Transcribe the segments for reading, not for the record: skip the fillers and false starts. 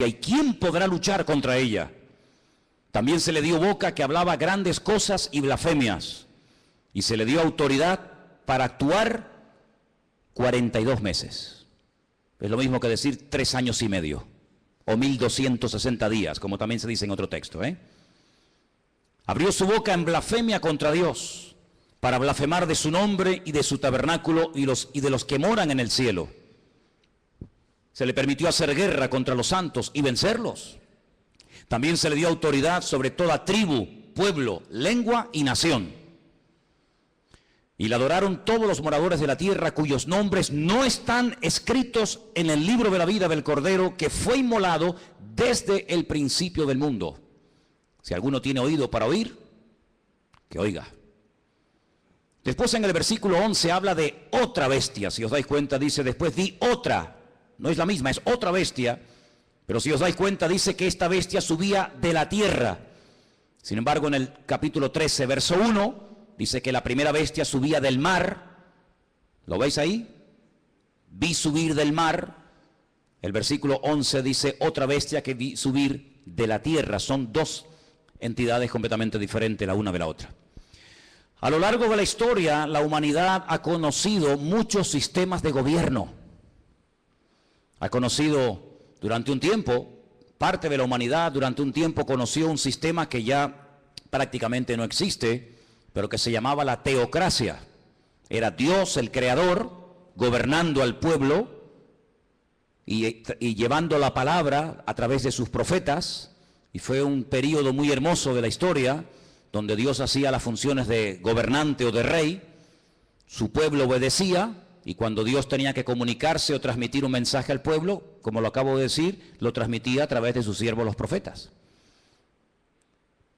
¿Y quién podrá luchar contra ella? También se le dio boca que hablaba grandes cosas y blasfemias, y se le dio autoridad para actuar 42 meses. Es lo mismo que decir 3 años y medio, o 1260 días, como también se dice en otro texto, Abrió su boca en blasfemia contra Dios, para blasfemar de su nombre y de su tabernáculo y de los que moran en el cielo. Se le permitió hacer guerra contra los santos y vencerlos. También se le dio autoridad sobre toda tribu, pueblo, lengua y nación. Y le adoraron todos los moradores de la tierra cuyos nombres no están escritos en el libro de la vida del Cordero que fue inmolado desde el principio del mundo. Si alguno tiene oído para oír, que oiga. Después en el versículo 11 habla de otra bestia. Si os dais cuenta, dice después di otra. No es la misma, es otra bestia. Pero si os dais cuenta, dice que esta bestia subía de la tierra. Sin embargo, en el capítulo 13, verso 1, dice que la primera bestia subía del mar. ¿Lo veis ahí? Vi subir del mar. El versículo 11 dice otra bestia que vi subir de la tierra. Son dos entidades completamente diferentes la una de la otra. A lo largo de la historia, la humanidad ha conocido muchos sistemas de gobierno. Ha conocido durante un tiempo, parte de la humanidad durante un tiempo conoció un sistema que ya prácticamente no existe, pero que se llamaba la teocracia. Era Dios el creador gobernando al pueblo y llevando la palabra a través de sus profetas, y fue un periodo muy hermoso de la historia donde Dios hacía las funciones de gobernante o de rey, su pueblo obedecía, y cuando Dios tenía que comunicarse o transmitir un mensaje al pueblo, como lo acabo de decir, lo transmitía a través de sus siervos los profetas.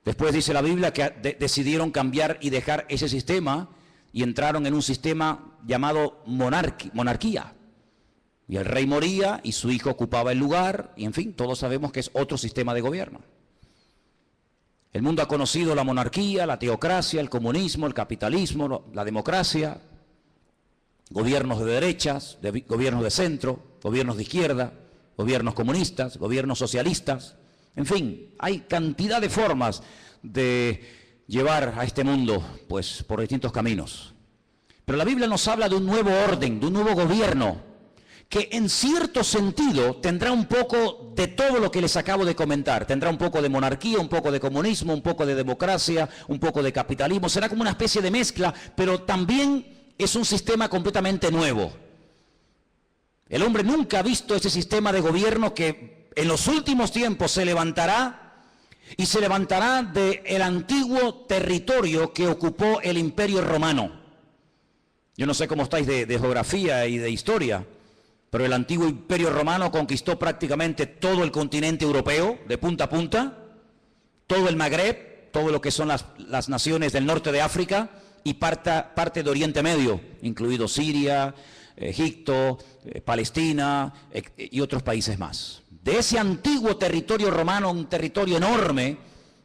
Después dice la Biblia que decidieron cambiar y dejar ese sistema y entraron en un sistema llamado monarquía. Y el rey moría y su hijo ocupaba el lugar, y en fin, todos sabemos que es otro sistema de gobierno. El mundo ha conocido la monarquía, la teocracia, el comunismo, el capitalismo, la democracia, gobiernos de derechas, gobiernos de centro, gobiernos de izquierda, gobiernos comunistas, gobiernos socialistas. En fin, hay cantidad de formas de llevar a este mundo, pues, por distintos caminos. Pero la Biblia nos habla de un nuevo orden, de un nuevo gobierno, que en cierto sentido tendrá un poco de todo lo que les acabo de comentar. Tendrá un poco de monarquía, un poco de comunismo, un poco de democracia, un poco de capitalismo. Será como una especie de mezcla, pero también es un sistema completamente nuevo. El hombre nunca ha visto ese sistema de gobierno que en los últimos tiempos se levantará, y se levantará del antiguo territorio que ocupó el Imperio Romano. Yo no sé cómo estáis de geografía y de historia, pero el antiguo Imperio Romano conquistó prácticamente todo el continente europeo, de punta a punta, todo el Magreb, todo lo que son las naciones del norte de África, y parte de Oriente Medio, incluido Siria, Egipto, Palestina y otros países más. De ese antiguo territorio romano, un territorio enorme,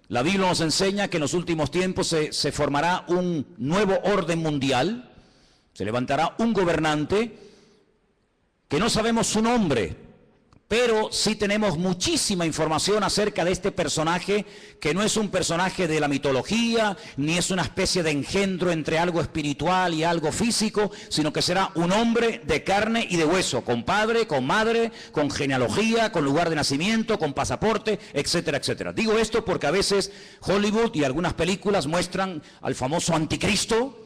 la Biblia nos enseña que en los últimos tiempos se formará un nuevo orden mundial, se levantará un gobernante que no sabemos su nombre, pero sí tenemos muchísima información acerca de este personaje, que no es un personaje de la mitología, ni es una especie de engendro entre algo espiritual y algo físico, sino que será un hombre de carne y de hueso, con padre, con madre, con genealogía, con lugar de nacimiento, con pasaporte, etcétera, etcétera. Digo esto porque a veces Hollywood y algunas películas muestran al famoso anticristo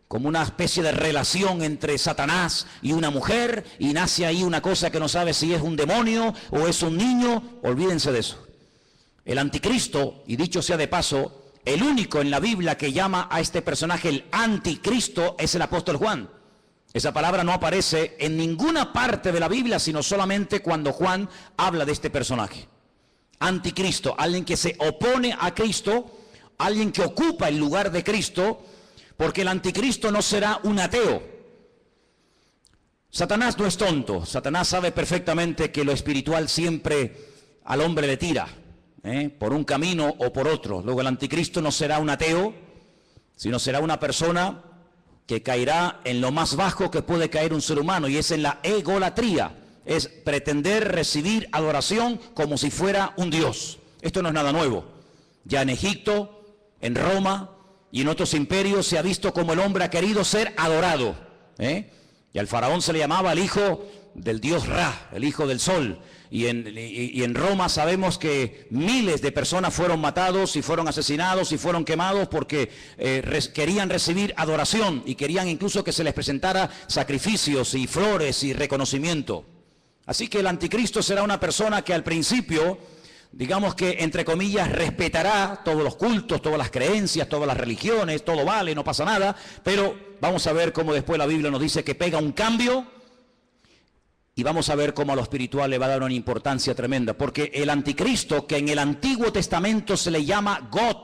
como una especie de relación entre Satanás y una mujer, y nace ahí una cosa que no sabe si es un demonio o es un niño. Olvídense de eso. El anticristo, y dicho sea de paso, el único en la Biblia que llama a este personaje el anticristo es el apóstol Juan. Esa palabra no aparece en ninguna parte de la Biblia, sino solamente cuando Juan habla de este personaje. Anticristo, alguien que se opone a Cristo, alguien que ocupa el lugar de Cristo, porque el anticristo no será un ateo. Satanás no es tonto. Satanás sabe perfectamente que lo espiritual siempre al hombre le tira, por un camino o por otro. Luego el anticristo no será un ateo, sino será una persona que caerá en lo más bajo que puede caer un ser humano, y es en la egolatría. es pretender recibir adoración como si fuera un dios. Esto no es nada nuevo. Ya en Egipto, en Roma y en otros imperios se ha visto como el hombre ha querido ser adorado, Y al faraón se le llamaba el hijo del dios Ra, el hijo del sol. Y en Roma sabemos que miles de personas fueron matados y fueron asesinados y fueron quemados porque querían recibir adoración y querían incluso que se les presentara sacrificios y flores y reconocimiento. Así que el anticristo será una persona que al principio, digamos que entre comillas, respetará todos los cultos, todas las creencias, todas las religiones, todo vale, no pasa nada, pero vamos a ver cómo después la Biblia nos dice que pega un cambio. Y vamos a ver cómo a lo espiritual le va a dar una importancia tremenda. Porque el anticristo, que en el Antiguo Testamento se le llama God,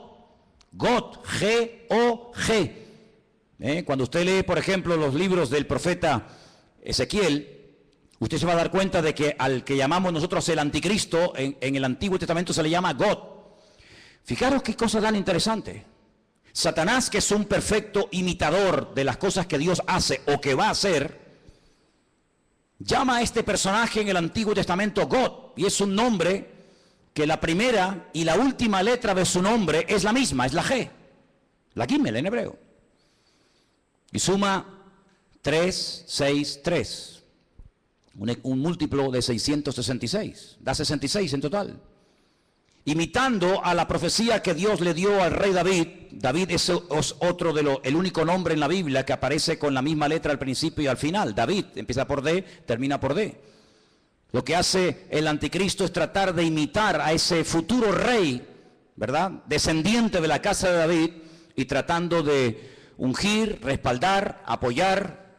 G-O-G. Cuando usted lee, por ejemplo, los libros del profeta Ezequiel, usted se va a dar cuenta de que al que llamamos nosotros el anticristo, en el Antiguo Testamento se le llama God. Fijaros qué cosa tan interesante. Satanás, que es un perfecto imitador de las cosas que Dios hace o que va a hacer, llama a este personaje en el Antiguo Testamento God, y es un nombre que la primera y la última letra de su nombre es la misma, es la G, la Gimel en hebreo. Y suma 3, 6, 3, un múltiplo de 666, da 66 en total. Imitando a la profecía que Dios le dio al rey David. David es otro el único nombre en la Biblia que aparece con la misma letra al principio y al final. David empieza por D, termina por D. Lo que hace el anticristo es tratar de imitar a ese futuro rey, ¿verdad?, descendiente de la casa de David, y tratando de ungir, respaldar, apoyar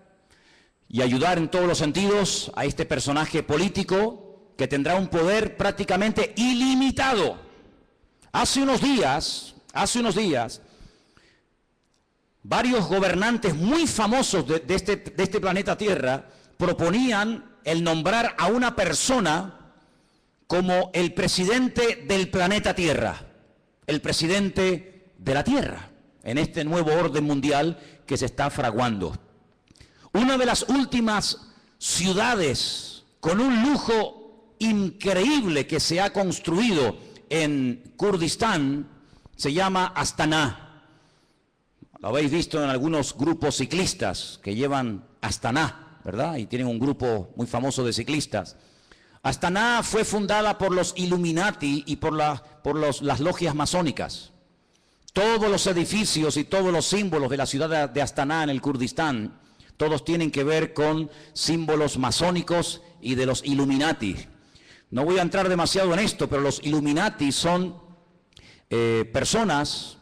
y ayudar en todos los sentidos a este personaje político que tendrá un poder prácticamente ilimitado. Hace unos días, varios gobernantes muy famosos de este planeta Tierra proponían el nombrar a una persona como el presidente del planeta Tierra, el presidente de la Tierra, en este nuevo orden mundial que se está fraguando. Una de las últimas ciudades con un lujo increíble que se ha construido en Kurdistán se llama Astana. Lo habéis visto en algunos grupos ciclistas que llevan Astana, ¿verdad? Y tienen un grupo muy famoso de ciclistas. Astana fue fundada por los Illuminati y por las logias masónicas. Todos los edificios y todos los símbolos de la ciudad de Astana en el Kurdistán, todos tienen que ver con símbolos masónicos y de los Illuminati. No voy a entrar demasiado en esto, pero los Illuminati son personas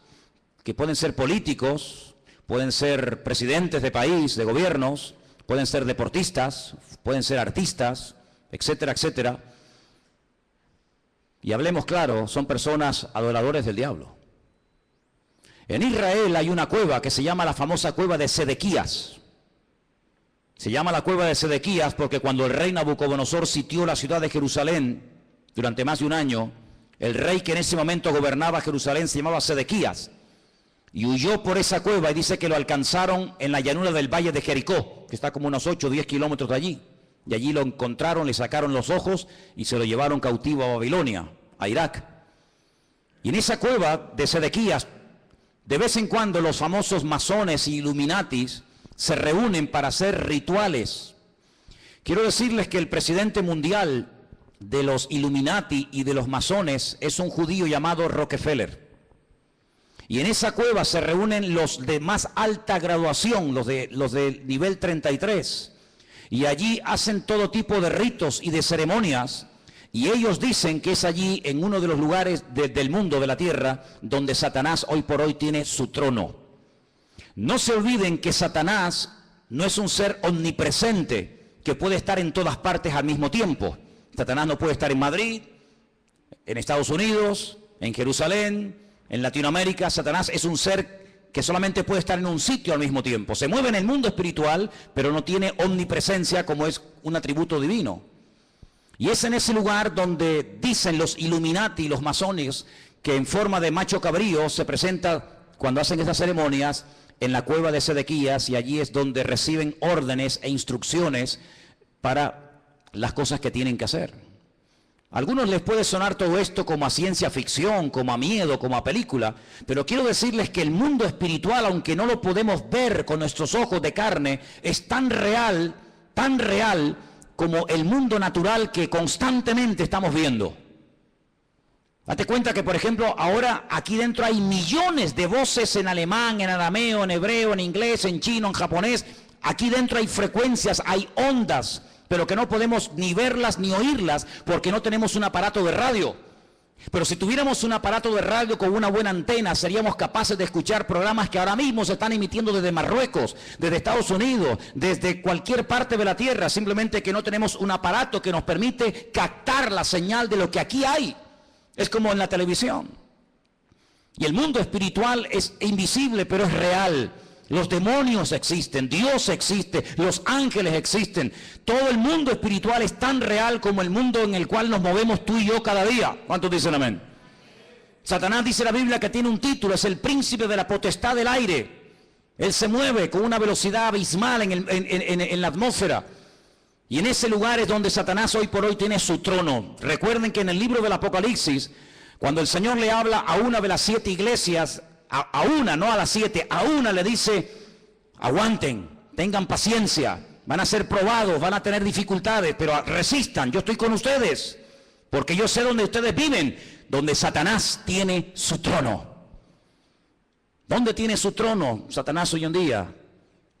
que pueden ser políticos, pueden ser presidentes de país, de gobiernos, pueden ser deportistas, pueden ser artistas, etcétera, etcétera. Y hablemos claro, son personas adoradores del diablo. En Israel hay una cueva que se llama la famosa cueva de Sedequías. Se llama la cueva de Sedequías porque cuando el rey Nabucodonosor sitió la ciudad de Jerusalén durante más de un año, el rey que en ese momento gobernaba Jerusalén se llamaba Sedequías y huyó por esa cueva, y dice que lo alcanzaron en la llanura del valle de Jericó, que está como unos 8 o 10 kilómetros de allí. Y allí lo encontraron, le sacaron los ojos y se lo llevaron cautivo a Babilonia, a Irak. Y en esa cueva de Sedequías, de vez en cuando los famosos masones y Illuminatis se reúnen para hacer rituales. Quiero decirles que el presidente mundial de los Illuminati y de los masones es un judío llamado Rockefeller. Y en esa cueva se reúnen los de más alta graduación, los de nivel 33. Y allí hacen todo tipo de ritos y de ceremonias. Y ellos dicen que es allí, en uno de los lugares del mundo, de la tierra, donde Satanás hoy por hoy tiene su trono. No se olviden que Satanás no es un ser omnipresente que puede estar en todas partes al mismo tiempo. Satanás no puede estar en Madrid, en Estados Unidos, en Jerusalén, en Latinoamérica. Satanás es un ser que solamente puede estar en un sitio al mismo tiempo. Se mueve en el mundo espiritual, pero no tiene omnipresencia como es un atributo divino. Y es en ese lugar donde dicen los Illuminati y los masones que en forma de macho cabrío se presenta cuando hacen esas ceremonias en la cueva de Sedequías, y allí es donde reciben órdenes e instrucciones para las cosas que tienen que hacer. A algunos les puede sonar todo esto como a ciencia ficción, como a miedo, como a película, pero quiero decirles que el mundo espiritual, aunque no lo podemos ver con nuestros ojos de carne, es tan real como el mundo natural que constantemente estamos viendo. Date cuenta que, por ejemplo, ahora aquí dentro hay millones de voces en alemán, en arameo, en hebreo, en inglés, en chino, en japonés. Aquí dentro hay frecuencias, hay ondas, pero que no podemos ni verlas ni oírlas porque no tenemos un aparato de radio. Pero si tuviéramos un aparato de radio con una buena antena, seríamos capaces de escuchar programas que ahora mismo se están emitiendo desde Marruecos, desde Estados Unidos, desde cualquier parte de la tierra, simplemente que no tenemos un aparato que nos permite captar la señal de lo que aquí hay. Es como en la televisión. Y el mundo espiritual es invisible, pero es real. Los demonios existen, Dios existe, los ángeles existen. Todo el mundo espiritual es tan real como el mundo en el cual nos movemos tú y yo cada día. ¿Cuántos dicen amén? Satanás, dice la Biblia, que tiene un título, es el príncipe de la potestad del aire. Él se mueve con una velocidad abismal en la atmósfera. Y en ese lugar es donde Satanás hoy por hoy tiene su trono. Recuerden que en el libro del Apocalipsis, cuando el Señor le habla a una de las 7 iglesias, a una, no a las 7, a una le dice: aguanten, tengan paciencia, van a ser probados, van a tener dificultades, pero resistan, yo estoy con ustedes, porque yo sé dónde ustedes viven, donde Satanás tiene su trono. ¿Dónde tiene su trono Satanás hoy en día?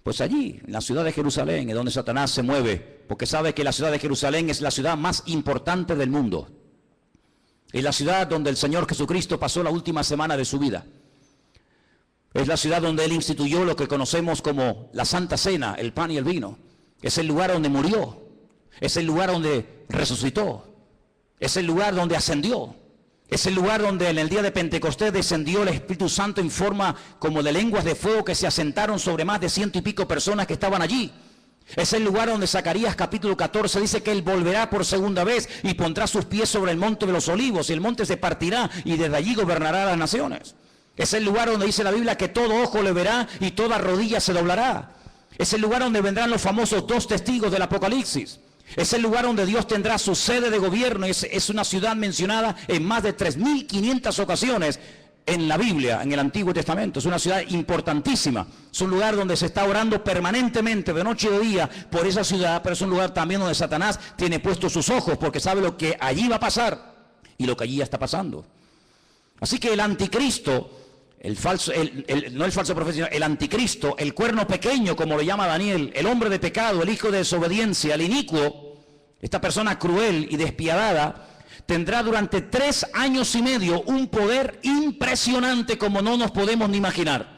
Pues allí, en la ciudad de Jerusalén, es donde Satanás se mueve, porque sabe que la ciudad de Jerusalén es la ciudad más importante del mundo. Es la ciudad donde el Señor Jesucristo pasó la última semana de su vida. Es la ciudad donde Él instituyó lo que conocemos como la Santa Cena, el pan y el vino. Es el lugar donde murió. Es el lugar donde resucitó. Es el lugar donde ascendió. Es el lugar donde en el día de Pentecostés descendió el Espíritu Santo en forma como de lenguas de fuego que se asentaron sobre más de 100 y pico personas que estaban allí. Es el lugar donde Zacarías capítulo 14 dice que Él volverá por segunda vez y pondrá sus pies sobre el monte de los olivos y el monte se partirá y desde allí gobernará a las naciones. Es el lugar donde dice la Biblia que todo ojo le verá y toda rodilla se doblará. Es el lugar donde vendrán los famosos 2 testigos del Apocalipsis. Es el lugar donde Dios tendrá su sede de gobierno. Es una ciudad mencionada en más de 3.500 ocasiones en la Biblia, en el Antiguo Testamento. Es una ciudad importantísima. Es un lugar donde se está orando permanentemente, de noche y de día, por esa ciudad, pero es un lugar también donde Satanás tiene puestos sus ojos, porque sabe lo que allí va a pasar y lo que allí ya está pasando. Así que el anticristo, no el falso profeta, sino el anticristo, el cuerno pequeño, como lo llama Daniel, el hombre de pecado, el hijo de desobediencia, el inicuo, esta persona cruel y despiadada, tendrá durante 3 años y medio un poder impresionante como no nos podemos ni imaginar.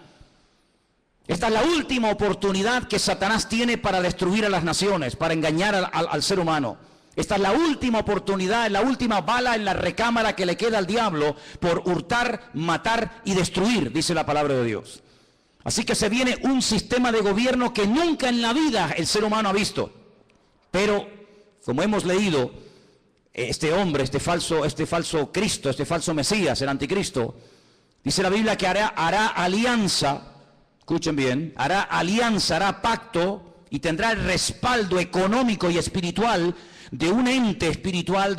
Esta es la última oportunidad que Satanás tiene para destruir a las naciones, para engañar al ser humano. Esta es la última oportunidad, la última bala en la recámara que le queda al diablo por hurtar, matar y destruir, dice la palabra de Dios. Así que se viene un sistema de gobierno que nunca en la vida el ser humano ha visto. Pero, como hemos leído, este hombre, este falso Cristo, este falso Mesías, el anticristo, dice la Biblia que hará alianza, escuchen bien, hará alianza, hará pacto y tendrá el respaldo económico y espiritual de un ente espiritual,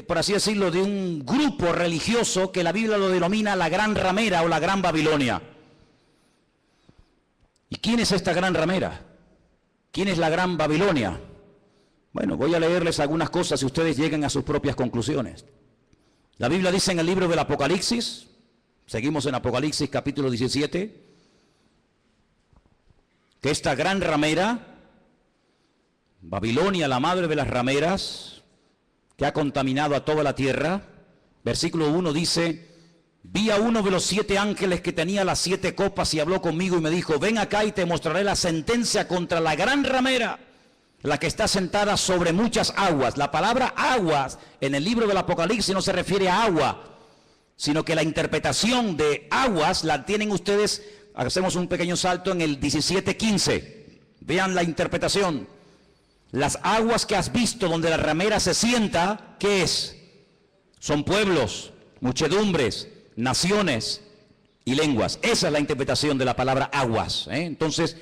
por así decirlo, de un grupo religioso que la Biblia lo denomina la Gran Ramera o la Gran Babilonia. ¿Y quién es esta Gran Ramera? ¿Quién es la Gran Babilonia? Bueno, voy a leerles algunas cosas y ustedes lleguen a sus propias conclusiones. La Biblia dice en el libro del Apocalipsis, seguimos en Apocalipsis capítulo 17, que esta Gran Ramera, Babilonia, la madre de las rameras, que ha contaminado a toda la tierra, versículo 1 dice: vi a uno de los 7 ángeles que tenía las 7 copas y habló conmigo y me dijo: ven acá y te mostraré la sentencia contra la gran ramera, la que está sentada sobre muchas aguas. La palabra aguas en el libro del Apocalipsis no se refiere a agua, sino que la interpretación de aguas la tienen ustedes. Hacemos un pequeño salto en el 17:15. Vean la interpretación. Las aguas que has visto donde la ramera se sienta, ¿qué es? Son pueblos, muchedumbres, naciones y lenguas. Esa es la interpretación de la palabra aguas. Entonces,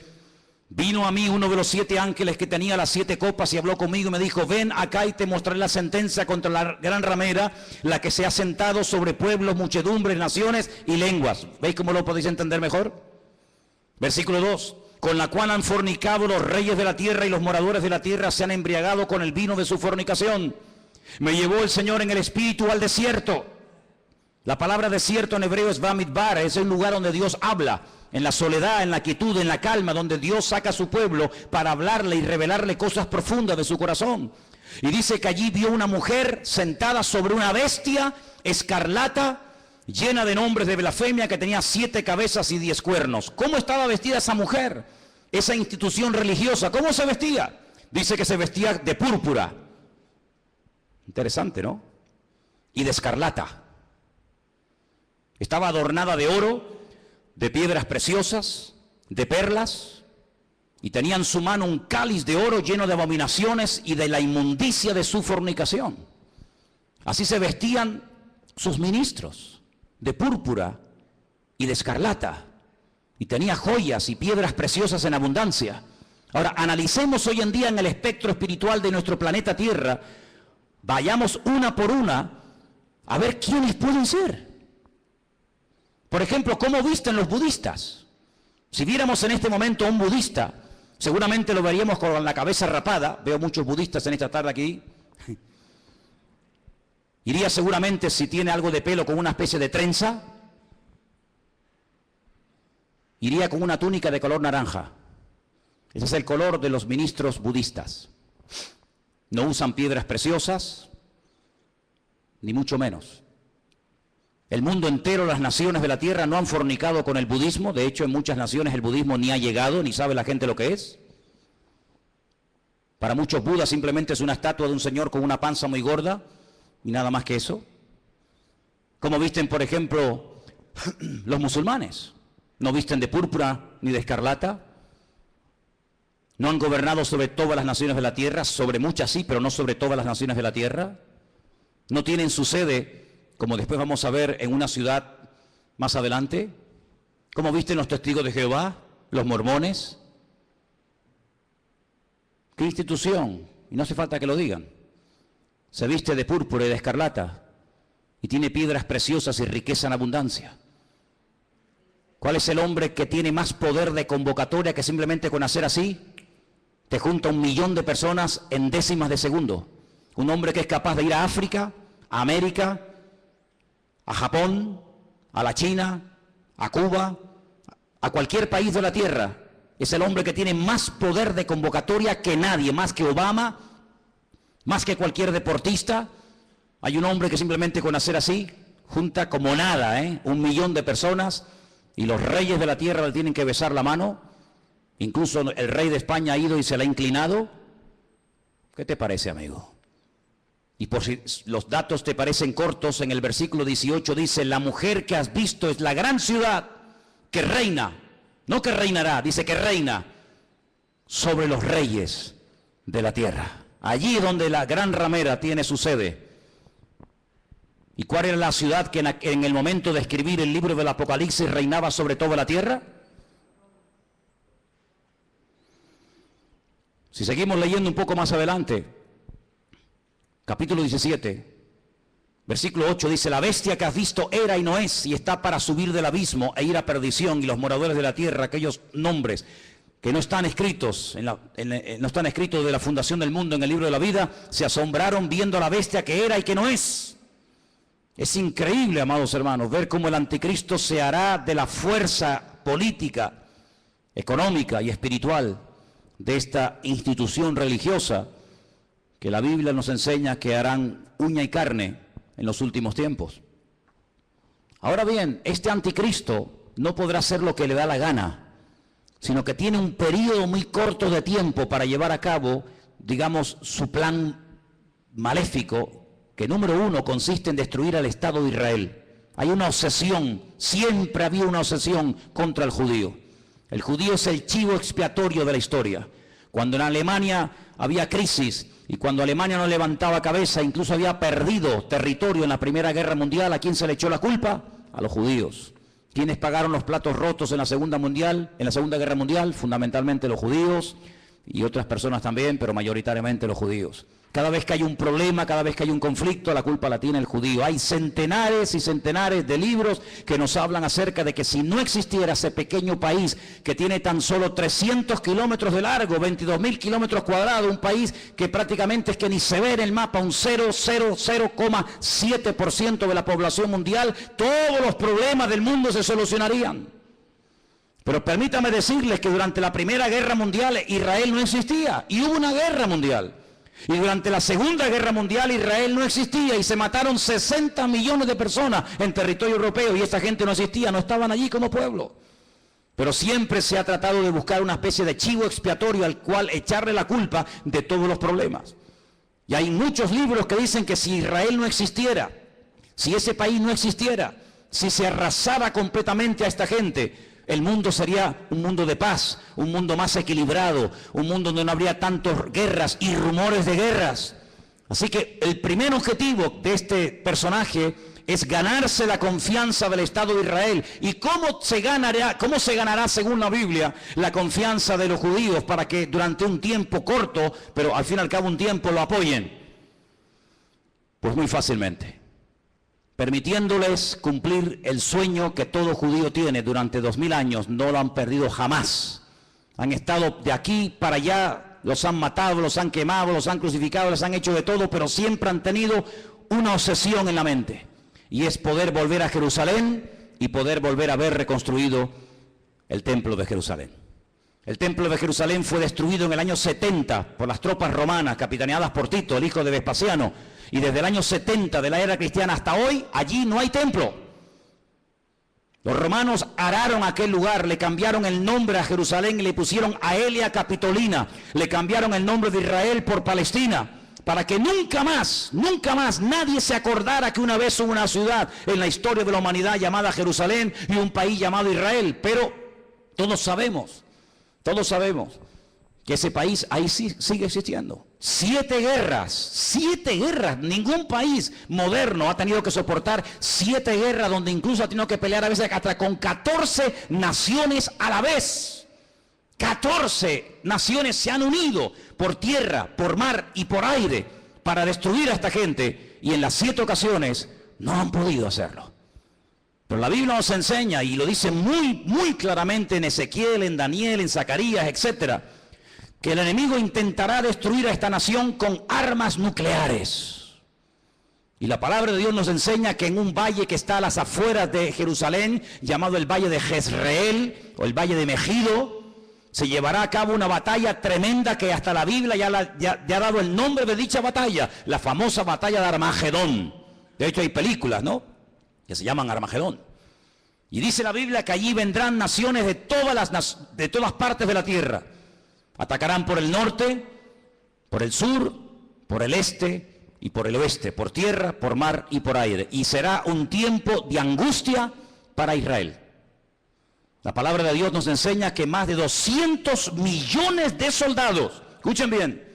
Vino a mí uno de los 7 ángeles que tenía las 7 copas y habló conmigo y me dijo, ven acá y te mostraré la sentencia contra la gran ramera, la que se ha sentado sobre pueblos, muchedumbres, naciones y lenguas. ¿Veis cómo lo podéis entender mejor? Versículo 2. Con la cual han fornicado los reyes de la tierra y los moradores de la tierra se han embriagado con el vino de su fornicación. Me llevó el Señor en el espíritu al desierto. La palabra desierto en hebreo es Bamidbar, es el lugar donde Dios habla. En la soledad, en la quietud, en la calma, donde Dios saca a su pueblo para hablarle y revelarle cosas profundas de su corazón. Y dice que allí vio una mujer sentada sobre una bestia escarlata, llena de nombres de blasfemia, que tenía 7 cabezas y 10 cuernos. ¿Cómo estaba vestida esa mujer? Esa institución religiosa, ¿cómo se vestía? Dice que se vestía de púrpura. Interesante, ¿no? Y de escarlata. Estaba adornada de oro, de piedras preciosas, de perlas, y tenía en su mano un cáliz de oro lleno de abominaciones y de la inmundicia de su fornicación. Así se vestían sus ministros, de púrpura y de escarlata, y tenía joyas y piedras preciosas en abundancia. Ahora, analicemos hoy en día en el espectro espiritual de nuestro planeta Tierra, vayamos una por una a ver quiénes pueden ser. Por ejemplo, ¿cómo visten los budistas? Si viéramos en este momento a un budista, seguramente lo veríamos con la cabeza rapada. Veo muchos budistas en esta tarde aquí. Iría seguramente, si tiene algo de pelo, con una especie de trenza. Iría con una túnica de color naranja. Ese es el color de los ministros budistas. No usan piedras preciosas, ni mucho menos. El mundo entero, las naciones de la tierra no han fornicado con el budismo. De hecho, en muchas naciones el budismo ni ha llegado, ni sabe la gente lo que es. Para muchos, Buda simplemente es una estatua de un señor con una panza muy gorda y nada más que eso. ¿Cómo visten, por ejemplo, los musulmanes? No visten de púrpura ni de escarlata. No han gobernado sobre todas las naciones de la tierra, sobre muchas sí, pero no sobre todas las naciones de la tierra. No tienen su sede, como después vamos a ver, en una ciudad más adelante. ¿Cómo visten los testigos de Jehová, los mormones? ¿Qué institución? Y no hace falta que lo digan. Se viste de púrpura y de escarlata y tiene piedras preciosas y riqueza en abundancia. ¿Cuál es el hombre que tiene más poder de convocatoria que simplemente con hacer así te junta 1 millón de personas en décimas de segundo? Un hombre que es capaz de ir a África, a América, a Japón, a la China, a Cuba, a cualquier país de la tierra. Es el hombre que tiene más poder de convocatoria que nadie, más que Obama, más que cualquier deportista. Hay un hombre que simplemente con hacer así junta como nada, 1 millón de personas, y los reyes de la tierra le tienen que besar la mano. Incluso el rey de España ha ido y se le ha inclinado. ¿Qué te parece, amigo? Y por si los datos te parecen cortos, en el versículo 18 dice, la mujer que has visto es la gran ciudad que reina, no que reinará, dice que reina sobre los reyes de la tierra. Allí donde la gran ramera tiene su sede. ¿Y cuál era la ciudad que en el momento de escribir el libro del Apocalipsis reinaba sobre toda la tierra? Si seguimos leyendo un poco más adelante, capítulo 17, versículo 8 dice, la bestia que has visto era y no es, y está para subir del abismo e ir a perdición, y los moradores de la tierra, aquellos nombres que no están escritos, no están escritos de la fundación del mundo en el libro de la vida, se asombraron viendo a la bestia que era y que no es. Es increíble, amados hermanos, ver cómo el anticristo se hará de la fuerza política, económica y espiritual de esta institución religiosa que la Biblia nos enseña que harán uña y carne en los últimos tiempos. Ahora bien, este anticristo no podrá hacer lo que le da la gana, sino que tiene un periodo muy corto de tiempo para llevar a cabo, digamos, su plan maléfico, que número 1 consiste en destruir al Estado de Israel. Hay una obsesión, siempre había una obsesión contra el judío. El judío es el chivo expiatorio de la historia. Cuando en Alemania había crisis y cuando Alemania no levantaba cabeza, incluso había perdido territorio en la Primera Guerra Mundial, ¿a quién se le echó la culpa? A los judíos. ¿Quiénes pagaron los platos rotos en la Segunda Guerra Mundial? Fundamentalmente los judíos y otras personas también, pero mayoritariamente los judíos. Cada vez que hay un problema, cada vez que hay un conflicto, la culpa la tiene el judío. Hay centenares y centenares de libros que nos hablan acerca de que si no existiera ese pequeño país que tiene tan solo 300 kilómetros de largo, 22.000 kilómetros cuadrados, un país que prácticamente es que ni se ve en el mapa, un 0,7% de la población mundial, todos los problemas del mundo se solucionarían. Pero permítame decirles que durante la Primera Guerra Mundial Israel no existía y hubo una guerra mundial. Y durante la Segunda Guerra Mundial Israel no existía y se mataron 60 millones de personas en territorio europeo y esa gente no existía, no estaban allí como pueblo. Pero siempre se ha tratado de buscar una especie de chivo expiatorio al cual echarle la culpa de todos los problemas. Y hay muchos libros que dicen que si Israel no existiera, si ese país no existiera, si se arrasara completamente a esta gente, el mundo sería un mundo de paz, un mundo más equilibrado, un mundo donde no habría tantas guerras y rumores de guerras. Así que el primer objetivo de este personaje es ganarse la confianza del Estado de Israel. ¿Y cómo se ganará, según la Biblia, la confianza de los judíos para que durante un tiempo corto, pero al fin y al cabo un tiempo, lo apoyen? Pues muy fácilmente, permitiéndoles cumplir el sueño que todo judío tiene durante 2000 años, no lo han perdido jamás. Han estado de aquí para allá, los han matado, los han quemado, los han crucificado, les han hecho de todo, pero siempre han tenido una obsesión en la mente, y es poder volver a Jerusalén y poder volver a ver reconstruido el templo de Jerusalén. El templo de Jerusalén fue destruido en el año 70 por las tropas romanas, capitaneadas por Tito, el hijo de Vespasiano. Y desde el año 70 de la era cristiana hasta hoy, allí no hay templo. Los romanos araron aquel lugar, le cambiaron el nombre a Jerusalén y le pusieron Aelia Capitolina. Le cambiaron el nombre de Israel por Palestina, para que nunca más nadie se acordara que una vez hubo una ciudad en la historia de la humanidad llamada Jerusalén y un país llamado Israel. Pero todos sabemos que ese país ahí sí sigue existiendo. 7 guerras, ningún país moderno ha tenido que soportar 7 guerras, donde incluso ha tenido que pelear a veces hasta con 14 naciones a la vez. 14 naciones se han unido por tierra, por mar y por aire para destruir a esta gente, y en las 7 ocasiones no han podido hacerlo. Pero la Biblia nos enseña, y lo dice muy claramente en Ezequiel, en Daniel, en Zacarías, etcétera, que el enemigo intentará destruir a esta nación con armas nucleares. Y la palabra de Dios nos enseña que en un valle que está a las afueras de Jerusalén, llamado el Valle de Jezreel, o el Valle de Megido, se llevará a cabo una batalla tremenda que hasta la Biblia ya ha dado el nombre de dicha batalla, la famosa batalla de Armagedón. De hecho hay películas, ¿no?, que se llaman Armagedón. Y dice la Biblia que allí vendrán naciones de todas partes de la tierra. Atacarán por el norte, por el sur, por el este y por el oeste, por tierra, por mar y por aire. Y será un tiempo de angustia para Israel. La palabra de Dios nos enseña que más de 200 millones de soldados, escuchen bien,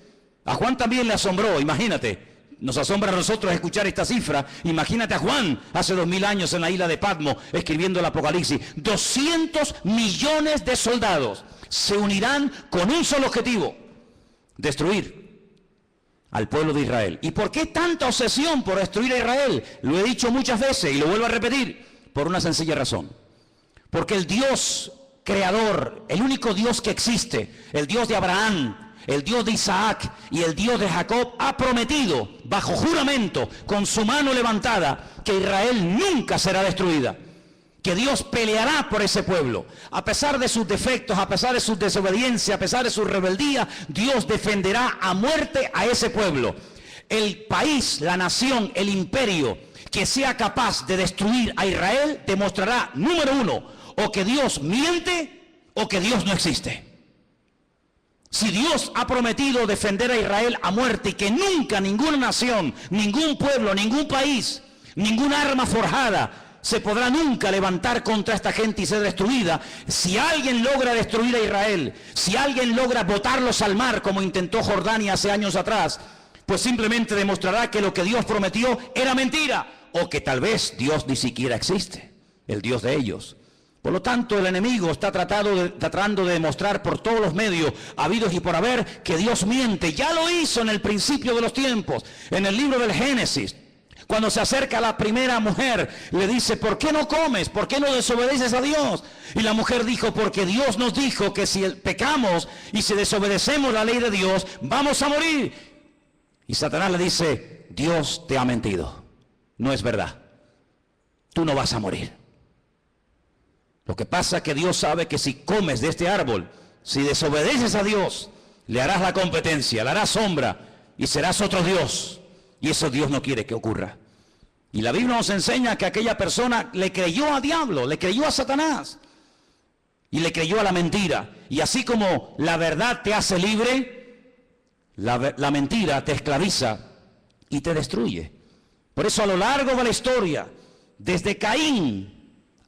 a Juan también le asombró, imagínate, nos asombra a nosotros escuchar esta cifra. Imagínate a Juan hace 2000 años en la isla de Patmos escribiendo el Apocalipsis. 200 millones de soldados se unirán con un solo objetivo: destruir al pueblo de Israel. ¿Y por qué tanta obsesión por destruir a Israel? Lo he dicho muchas veces y lo vuelvo a repetir, por una sencilla razón. Porque el Dios creador, el único Dios que existe, el Dios de Abraham, el Dios de Isaac y el Dios de Jacob, ha prometido bajo juramento, con su mano levantada, que Israel nunca será destruida, que Dios peleará por ese pueblo. A pesar de sus defectos, a pesar de su desobediencia, a pesar de su rebeldía, Dios defenderá a muerte a ese pueblo. El país, la nación, el imperio que sea capaz de destruir a Israel demostrará, número uno, o que Dios miente o que Dios no existe. Si Dios ha prometido defender a Israel a muerte y que nunca ninguna nación, ningún pueblo, ningún país, ninguna arma forjada se podrá nunca levantar contra esta gente y ser destruida, si alguien logra destruir a Israel, si alguien logra botarlos al mar como intentó Jordania hace años atrás, pues simplemente demostrará que lo que Dios prometió era mentira, o que tal vez Dios ni siquiera existe, el Dios de ellos. Por lo tanto, el enemigo está tratando de demostrar por todos los medios habidos y por haber que Dios miente. Ya lo hizo en el principio de los tiempos, en el libro del Génesis. Cuando se acerca a la primera mujer, le dice, ¿por qué no comes? ¿Por qué no desobedeces a Dios? Y la mujer dijo, porque Dios nos dijo que si pecamos y si desobedecemos la ley de Dios, vamos a morir. Y Satanás le dice, Dios te ha mentido. No es verdad. Tú no vas a morir. Lo que pasa es que Dios sabe que si comes de este árbol, si desobedeces a Dios, le harás la competencia, le harás sombra y serás otro Dios. Y eso Dios no quiere que ocurra. Y la Biblia nos enseña que aquella persona le creyó al diablo, le creyó a Satanás y le creyó a la mentira. Y así como la verdad te hace libre, la mentira te esclaviza y te destruye. Por eso a lo largo de la historia, desde Caín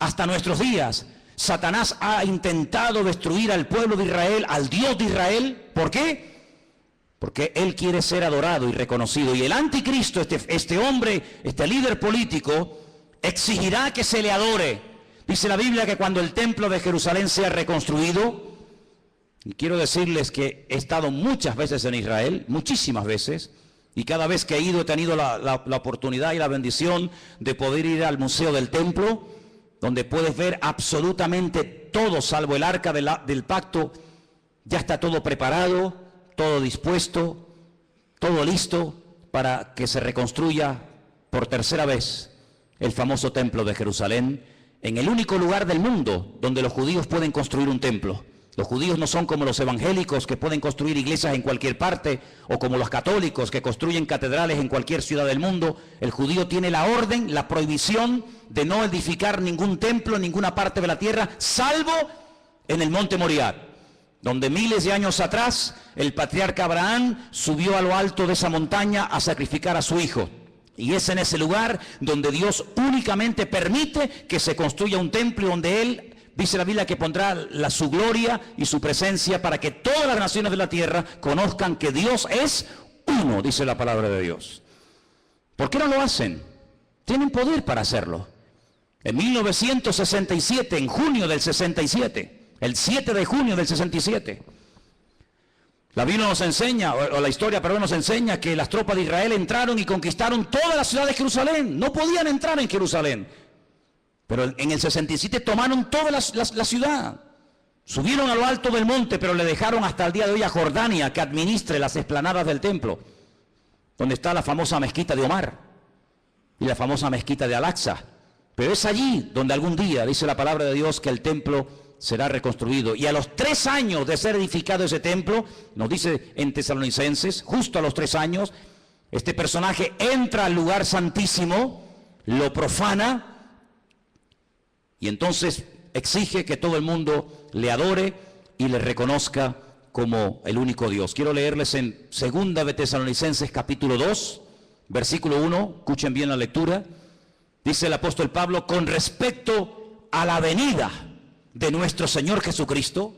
hasta nuestros días, Satanás ha intentado destruir al pueblo de Israel, al Dios de Israel. ¿Por qué? Porque él quiere ser adorado y reconocido. Y el anticristo, este hombre, este líder político, exigirá que se le adore. Dice la Biblia que cuando el templo de Jerusalén sea reconstruido, y quiero decirles que he estado muchas veces en Israel, muchísimas veces, y cada vez que he ido he tenido la oportunidad y la bendición de poder ir al Museo del Templo, donde puedes ver absolutamente todo, salvo el arca del pacto. Ya está todo preparado, todo dispuesto, todo listo para que se reconstruya por tercera vez el famoso templo de Jerusalén, en el único lugar del mundo donde los judíos pueden construir un templo. Los judíos no son como los evangélicos que pueden construir iglesias en cualquier parte, o como los católicos que construyen catedrales en cualquier ciudad del mundo. El judío tiene la orden, la prohibición de no edificar ningún templo en ninguna parte de la tierra, salvo en el monte Moriah, donde miles de años atrás el patriarca Abraham subió a lo alto de esa montaña a sacrificar a su hijo. Y es en ese lugar donde Dios únicamente permite que se construya un templo, donde Él, dice la Biblia, que pondrá su gloria y su presencia para que todas las naciones de la tierra conozcan que Dios es uno, dice la palabra de Dios. ¿Por qué no lo hacen? Tienen poder para hacerlo. En 1967, en junio del 67, el 7 de junio del 67, la Biblia nos enseña, o la historia, perdón, nos enseña que las tropas de Israel entraron y conquistaron toda la ciudad de Jerusalén. No podían entrar en Jerusalén, pero en el 67 tomaron toda la ciudad. Subieron a lo alto del monte, pero le dejaron hasta el día de hoy a Jordania que administre las explanadas del templo, donde está la famosa mezquita de Omar y la famosa mezquita de Al-Aqsa. Pero es allí donde algún día, dice la palabra de Dios, que el templo será reconstruido. Y a los 3 años de ser edificado ese templo, nos dice en Tesalonicenses, justo a los 3 años, este personaje entra al lugar santísimo, lo profana, y entonces exige que todo el mundo le adore y le reconozca como el único Dios. Quiero leerles en 2 de Tesalonicenses capítulo 2, versículo 1, escuchen bien la lectura. Dice el apóstol Pablo, con respecto a la venida de nuestro Señor Jesucristo,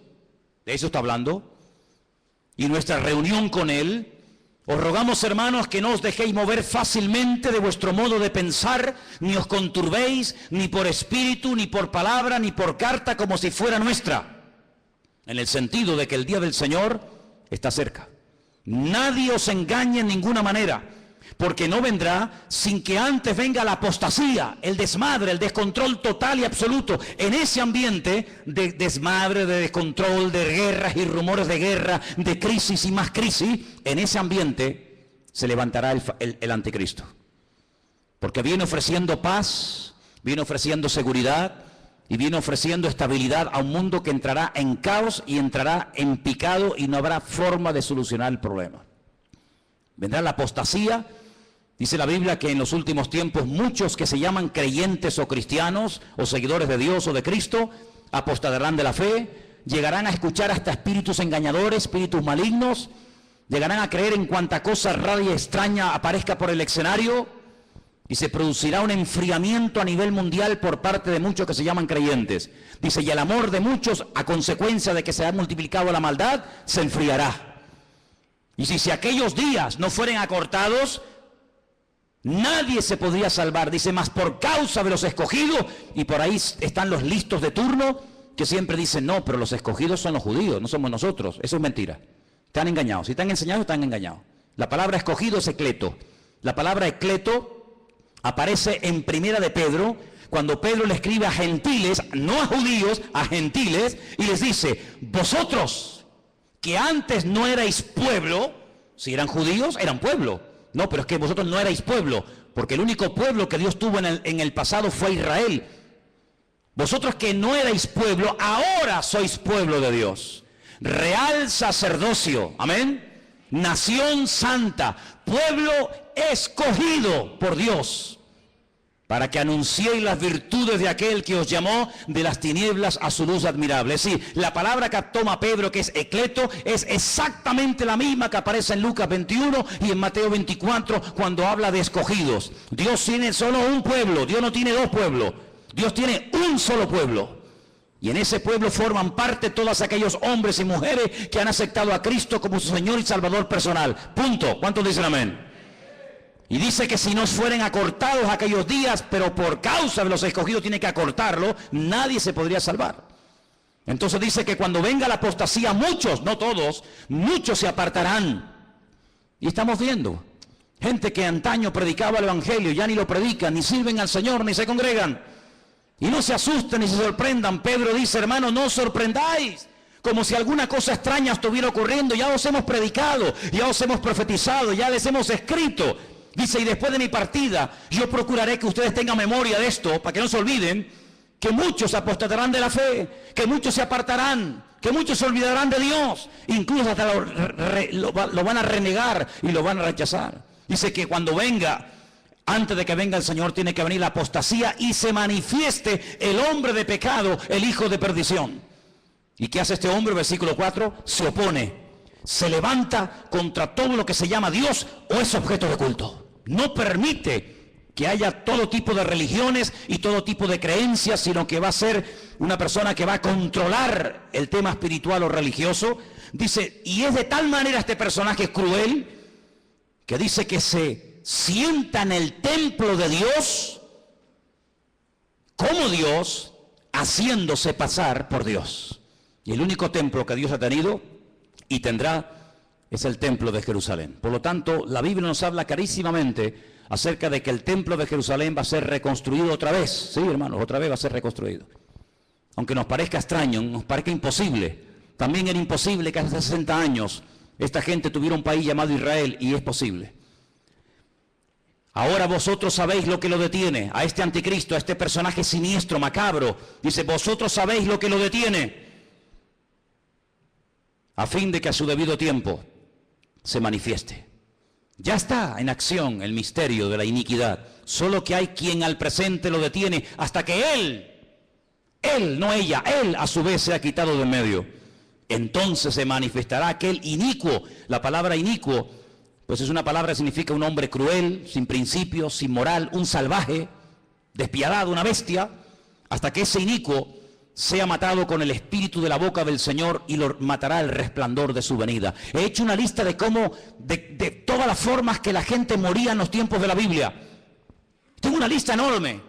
de eso está hablando, y nuestra reunión con Él, os rogamos, hermanos, que no os dejéis mover fácilmente de vuestro modo de pensar, ni os conturbéis, ni por espíritu, ni por palabra, ni por carta, como si fuera nuestra, en el sentido de que el día del Señor está cerca. Nadie os engañe en ninguna manera, porque no vendrá sin que antes venga la apostasía, el desmadre, el descontrol total y absoluto. En ese ambiente de desmadre, de descontrol, de guerras y rumores de guerra, de crisis y más crisis, en ese ambiente se levantará el anticristo. Porque viene ofreciendo paz, viene ofreciendo seguridad y viene ofreciendo estabilidad a un mundo que entrará en caos y entrará en picado y no habrá forma de solucionar el problema. Vendrá la apostasía. Dice la Biblia que en los últimos tiempos muchos que se llaman creyentes o cristianos o seguidores de Dios o de Cristo apostatarán de la fe, llegarán a escuchar hasta espíritus engañadores, espíritus malignos, llegarán a creer en cuanta cosa rara y extraña aparezca por el escenario y se producirá un enfriamiento a nivel mundial por parte de muchos que se llaman creyentes. Dice, y el amor de muchos a consecuencia de que se ha multiplicado la maldad se enfriará. Y si aquellos días no fueren acortados, Nadie se podría salvar. Dice, más por causa de los escogidos, y por ahí están los listos de turno, que siempre dicen, no, pero los escogidos son los judíos, no somos nosotros. Eso es mentira. Están engañados. Si están enseñados, están engañados. La palabra escogido es ecleto. La palabra ecleto aparece en Primera de Pedro, cuando Pedro le escribe a gentiles, no a judíos, a gentiles, y les dice, vosotros que antes no erais pueblo, si eran judíos, eran pueblo. No, pero es que vosotros no erais pueblo, porque el único pueblo que Dios tuvo en el pasado fue Israel. Vosotros que no erais pueblo, ahora sois pueblo de Dios. Real sacerdocio, amén. Nación santa, pueblo escogido por Dios, para que anunciéis las virtudes de aquel que os llamó de las tinieblas a su luz admirable. Es decir, la palabra que toma Pedro, que es ecleto, es exactamente la misma que aparece en Lucas 21 y en Mateo 24, cuando habla de escogidos. Dios tiene solo un pueblo, Dios no tiene dos pueblos, Dios tiene un solo pueblo. Y en ese pueblo forman parte todos aquellos hombres y mujeres que han aceptado a Cristo como su Señor y Salvador personal. Punto. ¿Cuántos dicen amén? Y dice que si no fueren acortados aquellos días, pero por causa de los escogidos tiene que acortarlo, nadie se podría salvar. Entonces dice que cuando venga la apostasía, muchos, no todos, muchos se apartarán. Y estamos viendo gente que antaño predicaba el Evangelio, ya ni lo predican, ni sirven al Señor, ni se congregan. Y no se asusten ni se sorprendan. Pedro dice, hermanos, no os sorprendáis, como si alguna cosa extraña estuviera ocurriendo. Ya os hemos predicado, ya os hemos profetizado, ya les hemos escrito. Dice, y después de mi partida, yo procuraré que ustedes tengan memoria de esto, para que no se olviden, que muchos apostatarán de la fe, que muchos se apartarán, que muchos se olvidarán de Dios, incluso hasta lo van a renegar y lo van a rechazar. Dice que cuando venga, antes de que venga el Señor, tiene que venir la apostasía y se manifieste el hombre de pecado, el hijo de perdición. ¿Y qué hace este hombre? Versículo 4, se opone, se levanta contra todo lo que se llama Dios o es objeto de culto. No permite que haya todo tipo de religiones y todo tipo de creencias, sino que va a ser una persona que va a controlar el tema espiritual o religioso. Dice, y es de tal manera este personaje cruel, que dice que se sienta en el templo de Dios como Dios, haciéndose pasar por Dios. Y el único templo que Dios ha tenido y tendrá es el templo de Jerusalén. Por lo tanto, la Biblia nos habla clarísimamente acerca de que el templo de Jerusalén va a ser reconstruido otra vez. Sí, hermanos, otra vez va a ser reconstruido. Aunque nos parezca extraño, nos parezca imposible. También era imposible que hace 60 años esta gente tuviera un país llamado Israel, y es posible. Ahora vosotros sabéis lo que lo detiene, a este anticristo, a este personaje siniestro, macabro. Dice, vosotros sabéis lo que lo detiene, a fin de que a su debido tiempo se manifieste. Ya está en acción el misterio de la iniquidad, solo que hay quien al presente lo detiene hasta que él, no ella, él a su vez se ha quitado de en medio. Entonces se manifestará aquel inicuo. La palabra inicuo, pues es una palabra que significa un hombre cruel, sin principios, sin moral, un salvaje, despiadado, una bestia, hasta que ese inicuo sea matado con el espíritu de la boca del Señor y lo matará el resplandor de su venida. He hecho una lista de cómo, de todas las formas que la gente moría en los tiempos de la Biblia. Tengo una lista enorme.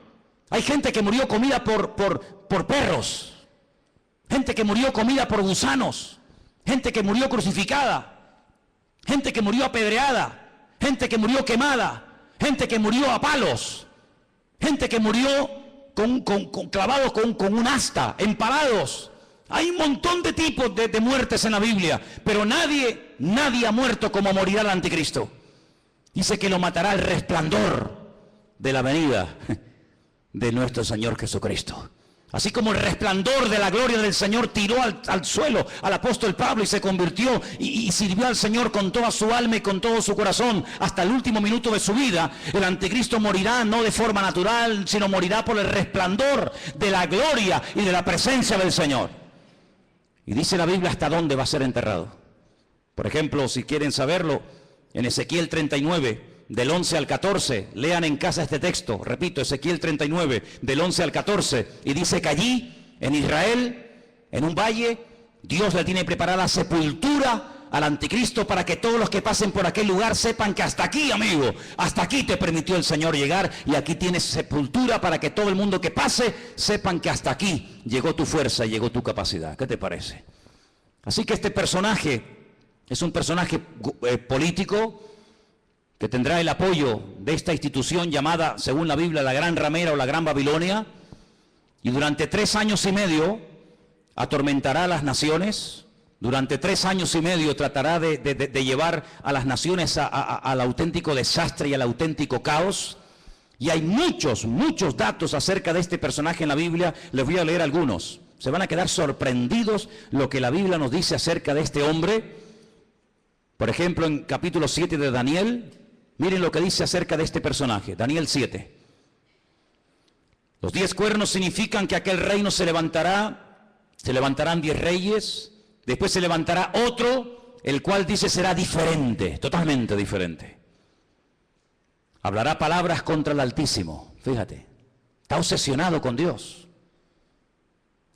Hay gente que murió comida por perros, gente que murió comida por gusanos, gente que murió crucificada, gente que murió apedreada, gente que murió quemada, gente que murió a palos, gente que murió clavados con un asta, empalados. Hay un montón de tipos de muertes en la Biblia, pero nadie ha muerto como morirá el anticristo. Dice que lo matará el resplandor de la venida de nuestro Señor Jesucristo. Así como el resplandor de la gloria del Señor tiró al suelo al apóstol Pablo y se convirtió y sirvió al Señor con toda su alma y con todo su corazón hasta el último minuto de su vida, el anticristo morirá no de forma natural, sino morirá por el resplandor de la gloria y de la presencia del Señor. Y dice la Biblia hasta dónde va a ser enterrado. Por ejemplo, si quieren saberlo, en Ezequiel 39, del 11 al 14, lean en casa este texto, repito, Ezequiel 39, del 11 al 14, y dice que allí, en Israel, en un valle, Dios le tiene preparada sepultura al anticristo para que todos los que pasen por aquel lugar sepan que hasta aquí, amigo, hasta aquí te permitió el Señor llegar y aquí tienes sepultura para que todo el mundo que pase sepan que hasta aquí llegó tu fuerza y llegó tu capacidad. ¿Qué te parece? Así que este personaje es un personaje político que tendrá el apoyo de esta institución llamada, según la Biblia, la Gran Ramera o la Gran Babilonia, y durante 3 años y medio atormentará a las naciones. Durante 3 años y medio tratará de llevar a las naciones al auténtico desastre y al auténtico caos. Y hay muchos datos acerca de este personaje en la Biblia. Les voy a leer algunos. Se van a quedar sorprendidos lo que la Biblia nos dice acerca de este hombre. Por ejemplo, en capítulo 7 de Daniel, miren lo que dice acerca de este personaje. Daniel 7. Los 10 cuernos significan que aquel reino se levantarán 10 reyes. Después se levantará otro, el cual dice será diferente, totalmente diferente. Hablará palabras contra el Altísimo, fíjate, está obsesionado con Dios.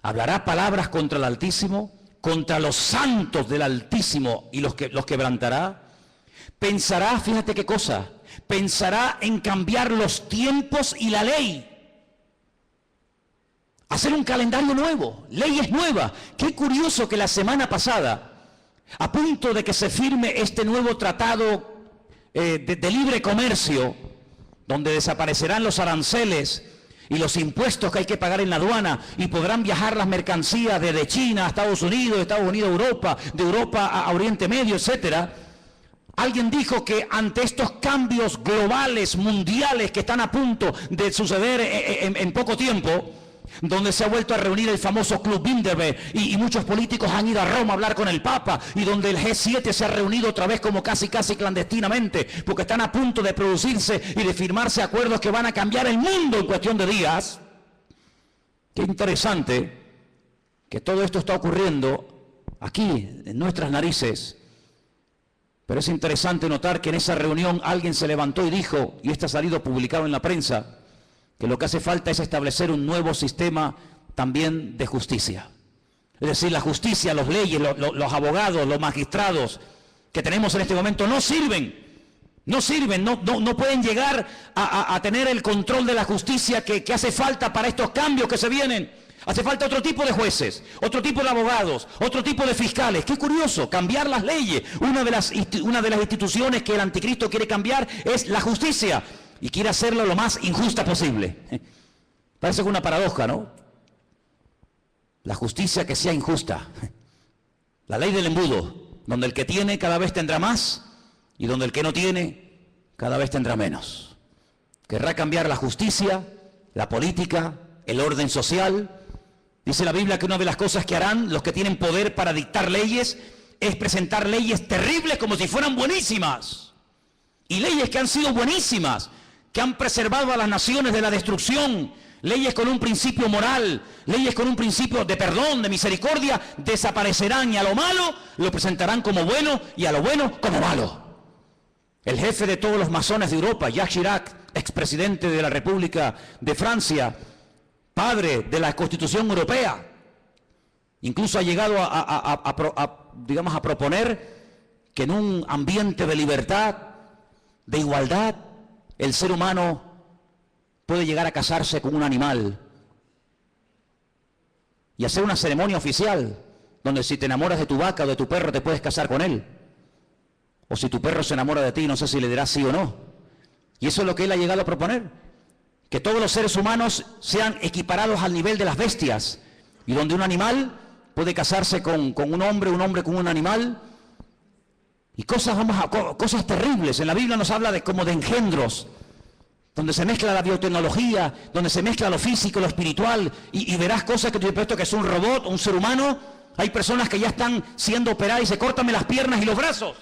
Hablará palabras contra el Altísimo, contra los santos del Altísimo y los quebrantará. Pensará, fíjate qué cosa, pensará en cambiar los tiempos y la ley. Hacer un calendario nuevo, leyes nuevas. Qué curioso que la semana pasada, a punto de que se firme este nuevo tratado de libre comercio, donde desaparecerán los aranceles y los impuestos que hay que pagar en la aduana y podrán viajar las mercancías desde China a Estados Unidos, de Estados Unidos a Europa, de Europa a Oriente Medio, etcétera. Alguien dijo que ante estos cambios globales, mundiales, que están a punto de suceder en poco tiempo, donde se ha vuelto a reunir el famoso Club Bilderberg y muchos políticos han ido a Roma a hablar con el Papa, y donde el G7 se ha reunido otra vez como casi clandestinamente, porque están a punto de producirse y de firmarse acuerdos que van a cambiar el mundo en cuestión de días. Qué interesante que todo esto está ocurriendo aquí, en nuestras narices. Pero es interesante notar que en esa reunión alguien se levantó y dijo, y esto ha salido publicado en la prensa, que lo que hace falta es establecer un nuevo sistema también de justicia. Es decir, la justicia, las leyes, los abogados, los magistrados que tenemos en este momento no sirven, no pueden llegar a tener el control de la justicia que hace falta para estos cambios que se vienen. Hace falta otro tipo de jueces, otro tipo de abogados, otro tipo de fiscales. Qué curioso, cambiar las leyes. Una de las instituciones que el anticristo quiere cambiar es la justicia. Y quiere hacerlo lo más injusta posible. Parece que una paradoja, ¿no? La justicia que sea injusta. La ley del embudo, donde el que tiene cada vez tendrá más y donde el que no tiene cada vez tendrá menos. Querrá cambiar la justicia, la política, el orden social. Dice la Biblia que una de las cosas que harán los que tienen poder para dictar leyes es presentar leyes terribles como si fueran buenísimas. Y leyes que han sido buenísimas, que han preservado a las naciones de la destrucción, leyes con un principio moral, leyes con un principio de perdón, de misericordia, desaparecerán y a lo malo lo presentarán como bueno y a lo bueno como malo. El jefe de todos los masones de Europa, Jacques Chirac, expresidente de la República de Francia, padre de la Constitución Europea, incluso ha llegado a proponer que en un ambiente de libertad, de igualdad, el ser humano puede llegar a casarse con un animal y hacer una ceremonia oficial donde si te enamoras de tu vaca o de tu perro te puedes casar con él, o si tu perro se enamora de ti no sé si le dirás sí o no. Y eso es lo que él ha llegado a proponer, que todos los seres humanos sean equiparados al nivel de las bestias, y donde un animal puede casarse con un hombre con un animal. Y cosas terribles. En la Biblia nos habla como de engendros, donde se mezcla la biotecnología, donde se mezcla lo físico, lo espiritual, y verás cosas que tú te puesto que es un robot, un ser humano. Hay personas que ya están siendo operadas y se córtame las piernas y los brazos.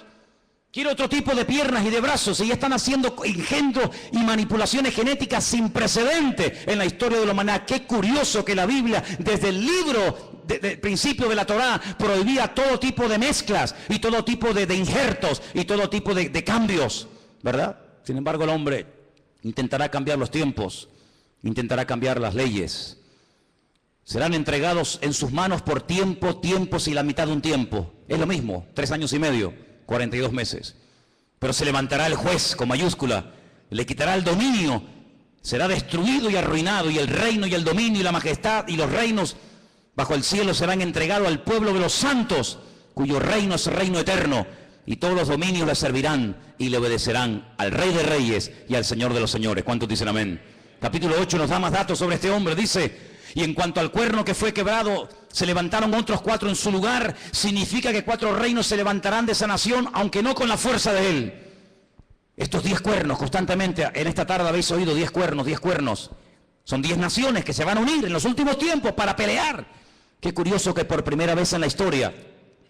Quiero otro tipo de piernas y de brazos, y ya están haciendo engendros y manipulaciones genéticas sin precedente en la historia de la humanidad. Qué curioso que la Biblia, desde el libro del principio de la Torá, prohibía todo tipo de mezclas y todo tipo de injertos y todo tipo de cambios, ¿verdad? Sin embargo, el hombre intentará cambiar los tiempos, intentará cambiar las leyes. Serán entregados en sus manos por tiempos y la mitad de un tiempo. Es lo mismo, 3 años y medio, 42 meses. Pero se levantará el juez con mayúscula, le quitará el dominio, será destruido y arruinado, y el reino y el dominio y la majestad y los reinos bajo el cielo serán entregados al pueblo de los santos, cuyo reino es reino eterno, y todos los dominios le servirán y le obedecerán al Rey de Reyes y al Señor de los Señores. ¿Cuántos dicen amén? Capítulo 8 nos da más datos sobre este hombre. Dice: y en cuanto al cuerno que fue quebrado, se levantaron otros 4 en su lugar. Significa que 4 reinos se levantarán de esa nación, aunque no con la fuerza de él. Estos 10 cuernos, constantemente, en esta tarde habéis oído 10 cuernos, 10 cuernos. Son 10 naciones que se van a unir en los últimos tiempos para pelear. Qué curioso que por primera vez en la historia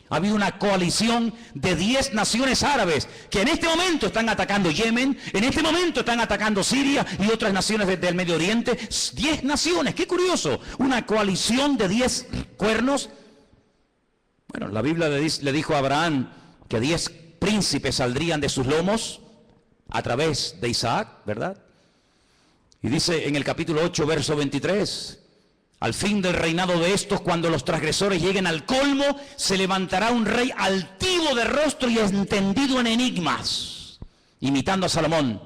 ha habido una coalición de 10 naciones árabes que en este momento están atacando Yemen, en este momento están atacando Siria y otras naciones del Medio Oriente. 10 naciones, qué curioso, una coalición de 10 cuernos. Bueno, la Biblia le dijo a Abraham que 10 príncipes saldrían de sus lomos a través de Isaac, ¿verdad? Y dice en el capítulo 8, verso 23... al fin del reinado de estos, cuando los transgresores lleguen al colmo, se levantará un rey altivo de rostro y entendido en enigmas, imitando a Salomón,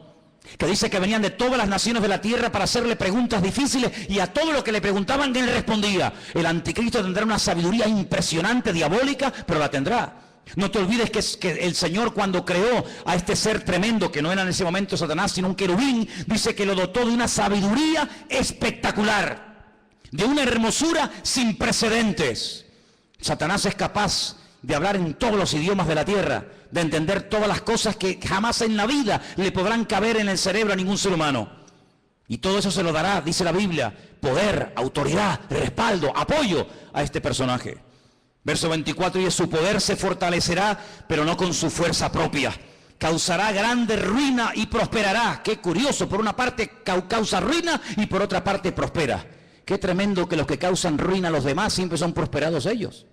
que dice que venían de todas las naciones de la tierra para hacerle preguntas difíciles, y a todo lo que le preguntaban él respondía. El anticristo tendrá una sabiduría impresionante, diabólica, pero la tendrá. No te olvides que el Señor, cuando creó a este ser tremendo, que no era en ese momento Satanás, sino un querubín, dice que lo dotó de una sabiduría espectacular, de una hermosura sin precedentes. Satanás es capaz de hablar en todos los idiomas de la tierra, de entender todas las cosas que jamás en la vida le podrán caber en el cerebro a ningún ser humano. Y todo eso se lo dará, dice la Biblia, poder, autoridad, respaldo, apoyo a este personaje. Verso 24, y su poder se fortalecerá, pero no con su fuerza propia. Causará grande ruina y prosperará. Qué curioso, por una parte causa ruina y por otra parte prospera. Qué tremendo que los que causan ruina a los demás siempre son prosperados ellos.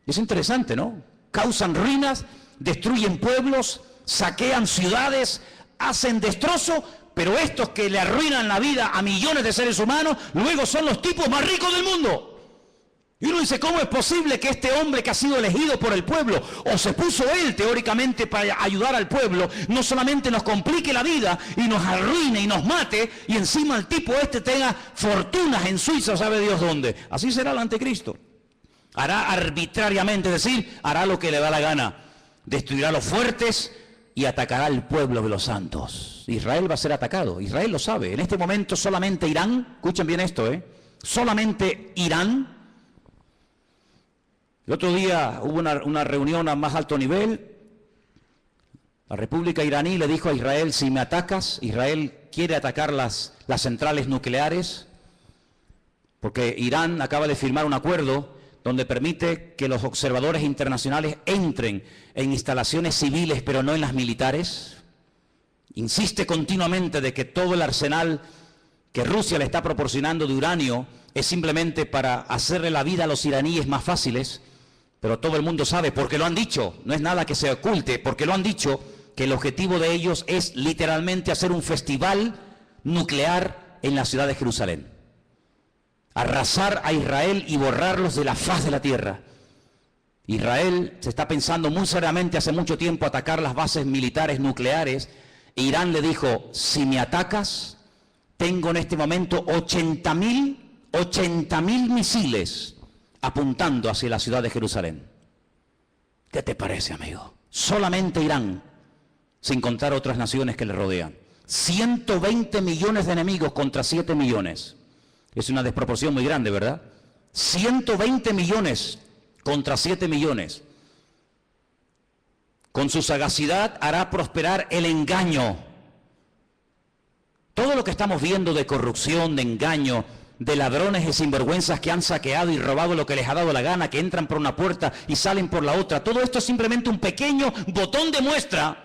Es interesante, ¿no? Causan ruinas, destruyen pueblos, saquean ciudades, hacen destrozo, pero estos que le arruinan la vida a millones de seres humanos, luego son los tipos más ricos del mundo. Y uno dice, ¿cómo es posible que este hombre que ha sido elegido por el pueblo, o se puso él teóricamente para ayudar al pueblo, no solamente nos complique la vida y nos arruine y nos mate, y encima el tipo este tenga fortunas en Suiza, sabe Dios dónde? Así será el anticristo. Hará arbitrariamente, es decir, hará lo que le da la gana. Destruirá a los fuertes y atacará al pueblo de los santos. Israel va a ser atacado, Israel lo sabe. En este momento solamente Irán, escuchen bien esto, solamente Irán. El otro día hubo una reunión a más alto nivel. La República iraní le dijo a Israel, si me atacas, Israel quiere atacar las centrales nucleares, porque Irán acaba de firmar un acuerdo donde permite que los observadores internacionales entren en instalaciones civiles, pero no en las militares. Insiste continuamente de que todo el arsenal que Rusia le está proporcionando de uranio es simplemente para hacerle la vida a los iraníes más fáciles. Pero todo el mundo sabe, porque lo han dicho, no es nada que se oculte, porque lo han dicho, que el objetivo de ellos es literalmente hacer un festival nuclear en la ciudad de Jerusalén. Arrasar a Israel y borrarlos de la faz de la tierra. Israel se está pensando muy seriamente hace mucho tiempo atacar las bases militares nucleares. Irán le dijo, si me atacas, tengo en este momento 80.000 misiles apuntando hacia la ciudad de Jerusalén. ¿Qué te parece, amigo? Solamente Irán, sin contar otras naciones que le rodean. 120 millones de enemigos contra 7 millones. Es una desproporción muy grande, ¿verdad? 120 millones contra 7 millones. Con su sagacidad hará prosperar el engaño. Todo lo que estamos viendo de corrupción, de engaño, de ladrones y sinvergüenzas que han saqueado y robado lo que les ha dado la gana, que entran por una puerta y salen por la otra, todo esto es simplemente un pequeño botón de muestra,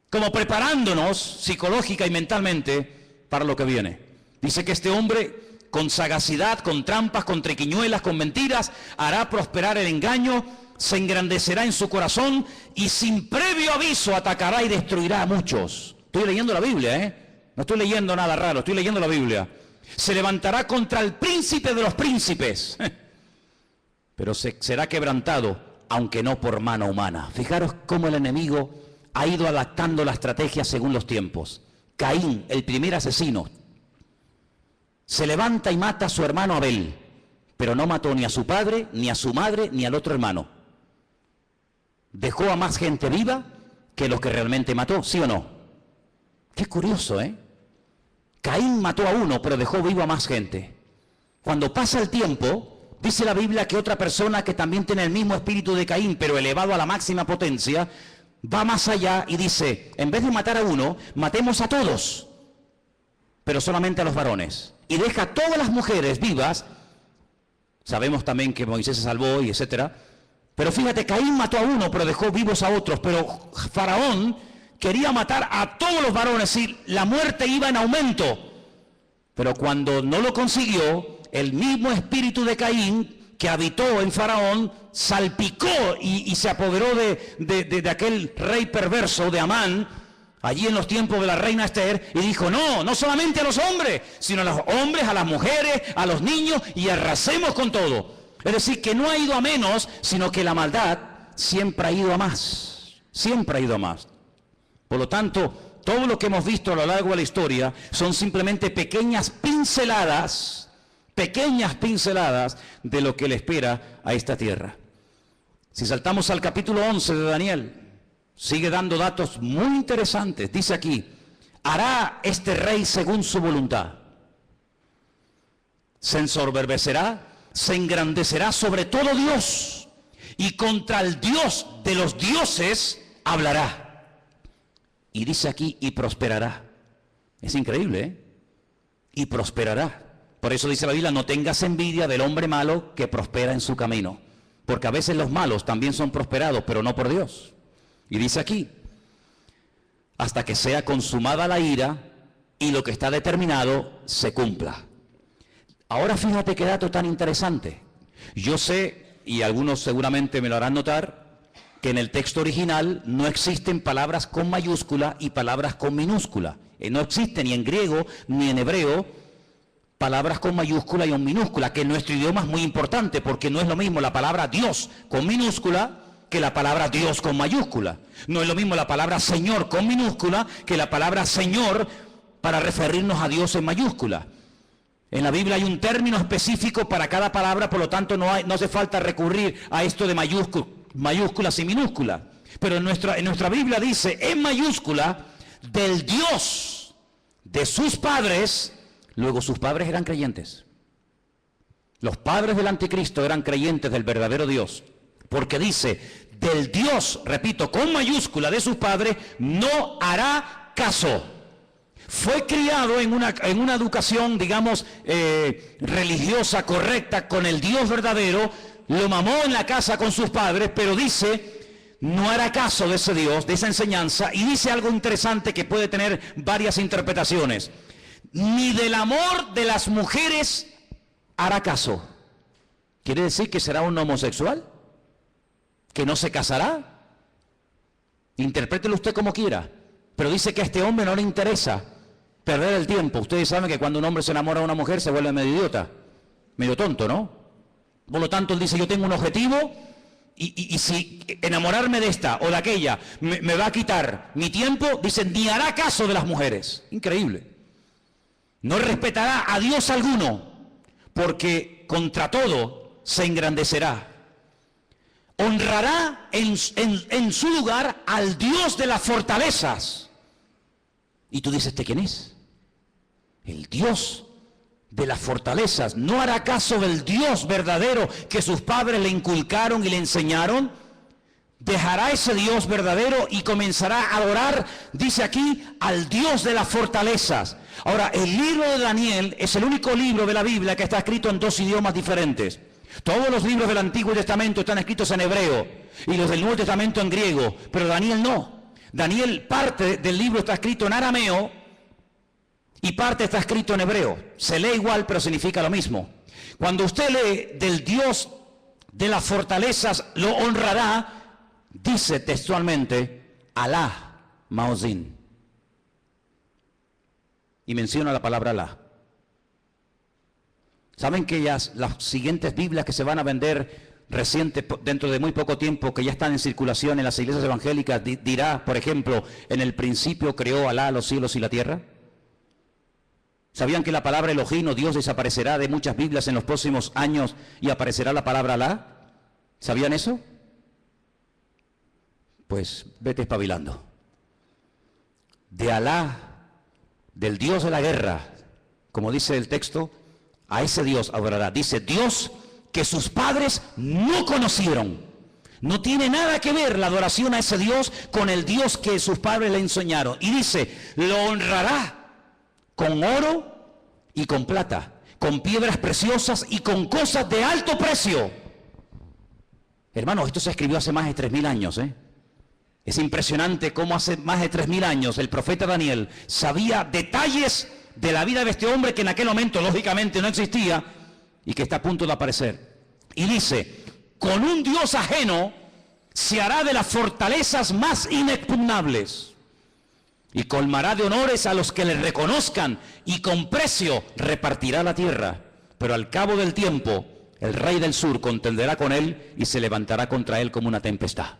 como preparándonos psicológica y mentalmente para lo que viene. Dice que este hombre, con sagacidad, con trampas, con triquiñuelas, con mentiras, hará prosperar el engaño, se engrandecerá en su corazón y sin previo aviso atacará y destruirá a muchos. Estoy leyendo la Biblia, no estoy leyendo nada raro, estoy leyendo la Biblia. Se levantará contra el príncipe de los príncipes, pero será quebrantado, aunque no por mano humana. Fijaros cómo el enemigo ha ido adaptando la estrategia según los tiempos. Caín, el primer asesino, se levanta y mata a su hermano Abel, pero no mató ni a su padre, ni a su madre, ni al otro hermano. Dejó a más gente viva que los que realmente mató, ¿sí o no? Qué curioso, ¿eh? Caín mató a uno, pero dejó vivo a más gente. Cuando pasa el tiempo, dice la Biblia que otra persona que también tiene el mismo espíritu de Caín, pero elevado a la máxima potencia, va más allá y dice, en vez de matar a uno, matemos a todos, pero solamente a los varones. Y deja a todas las mujeres vivas. Sabemos también que Moisés se salvó y etcétera. Pero fíjate, Caín mató a uno, pero dejó vivos a otros. Pero Faraón quería matar a todos los varones y la muerte iba en aumento. Pero cuando no lo consiguió, el mismo espíritu de Caín que habitó en Faraón salpicó y se apoderó de aquel rey perverso de Amán, allí en los tiempos de la reina Esther, y dijo, no solamente a los hombres, sino a los hombres, a las mujeres, a los niños, y arrasemos con todo. Es decir, que no ha ido a menos, sino que la maldad siempre ha ido a más, siempre ha ido a más. Por lo tanto, todo lo que hemos visto a lo largo de la historia son simplemente pequeñas pinceladas de lo que le espera a esta tierra. Si saltamos al capítulo 11 de Daniel, sigue dando datos muy interesantes. Dice aquí, hará este rey según su voluntad. Se ensoberbecerá, se engrandecerá sobre todo Dios, y contra el Dios de los dioses hablará. Y dice aquí, y prosperará. Es increíble, ¿eh? Y prosperará. Por eso dice la Biblia, no tengas envidia del hombre malo que prospera en su camino. Porque a veces los malos también son prosperados, pero no por Dios. Y dice aquí, hasta que sea consumada la ira y lo que está determinado se cumpla. Ahora fíjate qué dato tan interesante. Yo sé, y algunos seguramente me lo harán notar, que en el texto original no existen palabras con mayúscula y palabras con minúscula. No existe ni en griego ni en hebreo palabras con mayúscula y con minúscula, que en nuestro idioma es muy importante, porque no es lo mismo la palabra Dios con minúscula que la palabra Dios con mayúscula. No es lo mismo la palabra Señor con minúscula que la palabra Señor para referirnos a Dios en mayúscula. En la Biblia hay un término específico para cada palabra, por lo tanto no hace falta recurrir a esto de mayúsculas y minúsculas. Pero en nuestra Biblia dice en mayúscula, del Dios de sus padres. Luego sus padres eran creyentes. Los padres del anticristo eran creyentes del verdadero Dios. Porque dice, del Dios, repito, con mayúscula de sus padres, no hará caso. Fue criado en una educación, digamos, religiosa, correcta, con el Dios verdadero. Lo mamó en la casa con sus padres, pero dice, no hará caso de ese Dios, de esa enseñanza. Y dice algo interesante que puede tener varias interpretaciones. Ni del amor de las mujeres hará caso. ¿Quiere decir que será un homosexual? ¿Que no se casará? Interprételo usted como quiera. Pero dice que a este hombre no le interesa perder el tiempo. Ustedes saben que cuando un hombre se enamora de una mujer se vuelve medio idiota, medio tonto, ¿no? Por lo tanto, él dice, yo tengo un objetivo y si enamorarme de esta o de aquella me va a quitar mi tiempo, dice, ni hará caso de las mujeres. Increíble. No respetará a Dios alguno, porque contra todo se engrandecerá. Honrará en su lugar al Dios de las fortalezas. Y tú dices, ¿este quién es? El Dios de las fortalezas. No hará caso del Dios verdadero que sus padres le inculcaron y le enseñaron. Dejará ese Dios verdadero y comenzará a adorar, dice aquí, al Dios de las fortalezas. Ahora, el libro de Daniel es el único libro de la Biblia que está escrito en dos idiomas diferentes. Todos los libros del Antiguo Testamento están escritos en hebreo y los del Nuevo Testamento en griego, pero Daniel no. Daniel, parte del libro está escrito en arameo y parte está escrito en hebreo. Se lee igual, pero significa lo mismo. Cuando usted lee del Dios de las fortalezas lo honrará, dice textualmente, Alá Maozín. Y menciona la palabra Alá. ¿Saben que las siguientes Biblias que se van a vender dentro de muy poco tiempo, que ya están en circulación en las iglesias evangélicas, dirá, por ejemplo, en el principio creó Alá los cielos y la tierra? ¿Sabían que la palabra Elohim o Dios desaparecerá de muchas Biblias en los próximos años y aparecerá la palabra Alá? ¿Sabían eso? Pues vete espabilando. De Alá, del Dios de la guerra, como dice el texto, a ese Dios adorará. Dice, Dios que sus padres no conocieron. No tiene nada que ver la adoración a ese Dios con el Dios que sus padres le enseñaron. Y dice, lo honrará con oro y con plata, con piedras preciosas y con cosas de alto precio. Hermanos, esto se escribió hace más de 3000 años, ¿eh? Es impresionante cómo hace más de 3000 años el profeta Daniel sabía detalles de la vida de este hombre que en aquel momento lógicamente no existía y que está a punto de aparecer. Y dice, con un Dios ajeno se hará de las fortalezas más inexpugnables y colmará de honores a los que le reconozcan y con precio repartirá la tierra. Pero al cabo del tiempo el rey del sur contenderá con él y se levantará contra él como una tempestad.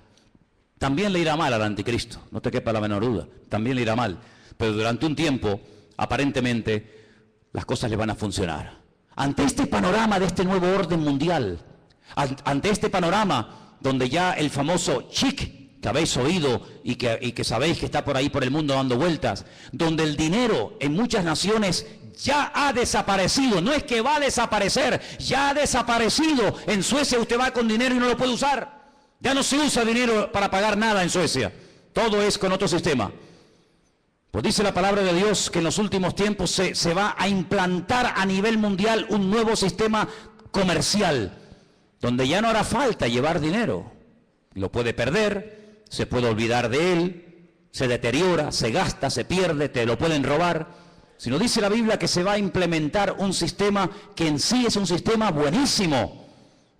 También le irá mal al anticristo, no te quepa la menor duda, también le irá mal, pero durante un tiempo aparentemente las cosas le van a funcionar. Ante este panorama de este nuevo orden mundial, ante este panorama donde ya el famoso chic que habéis oído y que sabéis que está por ahí por el mundo dando vueltas, donde el dinero en muchas naciones ya ha desaparecido, no es que va a desaparecer, ya ha desaparecido. En Suecia usted va con dinero y no lo puede usar, ya no se usa dinero para pagar nada en Suecia, todo es con otro sistema. Pues dice la palabra de Dios que en los últimos tiempos se va a implantar a nivel mundial un nuevo sistema comercial, donde ya no hará falta llevar dinero, lo puede perder, se puede olvidar de él, se deteriora, se gasta, se pierde, te lo pueden robar. Sino dice la Biblia que se va a implementar un sistema que en sí es un sistema buenísimo,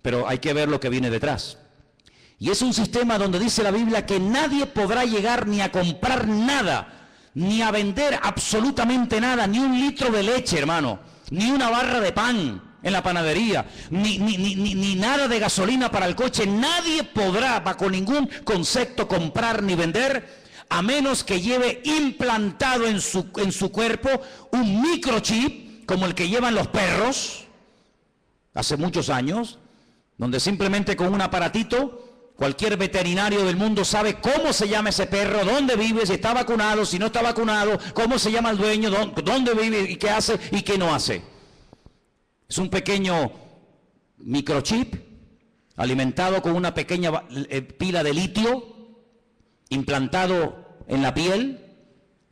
pero hay que ver lo que viene detrás. Y es un sistema donde dice la Biblia que nadie podrá llegar ni a comprar nada, ni a vender absolutamente nada, ni un litro de leche, hermano, ni una barra de pan en la panadería, ni nada de gasolina para el coche. Nadie podrá bajo ningún concepto comprar ni vender, a menos que lleve implantado en su cuerpo un microchip, como el que llevan los perros, hace muchos años, donde simplemente con un aparatito, cualquier veterinario del mundo sabe cómo se llama ese perro, dónde vive, si está vacunado, si no está vacunado, cómo se llama el dueño, dónde vive y qué hace y qué no hace. Es un pequeño microchip alimentado con una pequeña pila de litio implantado en la piel,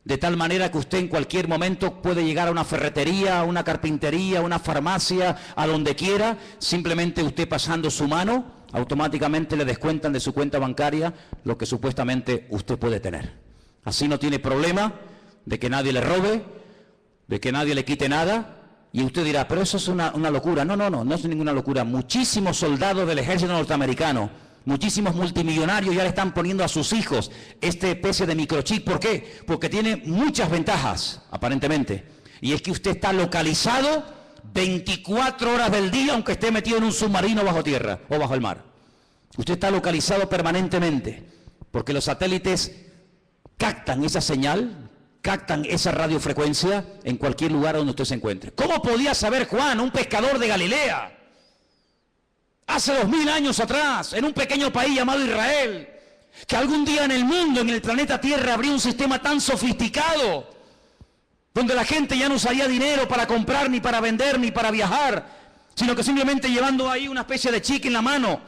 de tal manera que usted en cualquier momento puede llegar a una ferretería, a una carpintería, a una farmacia, a donde quiera, simplemente usted pasando su mano, automáticamente le descuentan de su cuenta bancaria lo que supuestamente usted puede tener. Así no tiene problema de que nadie le robe, de que nadie le quite nada. Y usted dirá, pero eso es una locura. No es ninguna locura. Muchísimos soldados del ejército norteamericano, muchísimos multimillonarios ya le están poniendo a sus hijos esta especie de microchip. ¿Por qué? Porque tiene muchas ventajas, aparentemente. Y es que usted está localizado 24 horas del día, aunque esté metido en un submarino bajo tierra o bajo el mar. Usted está localizado permanentemente, porque los satélites captan esa señal, captan esa radiofrecuencia en cualquier lugar donde usted se encuentre. ¿Cómo podía saber Juan, un pescador de Galilea, hace 2000 años atrás, en un pequeño país llamado Israel, que algún día en el mundo, en el planeta Tierra, habría un sistema tan sofisticado, donde la gente ya no usaría dinero para comprar, ni para vender, ni para viajar, sino que simplemente llevando ahí una especie de chique en la mano,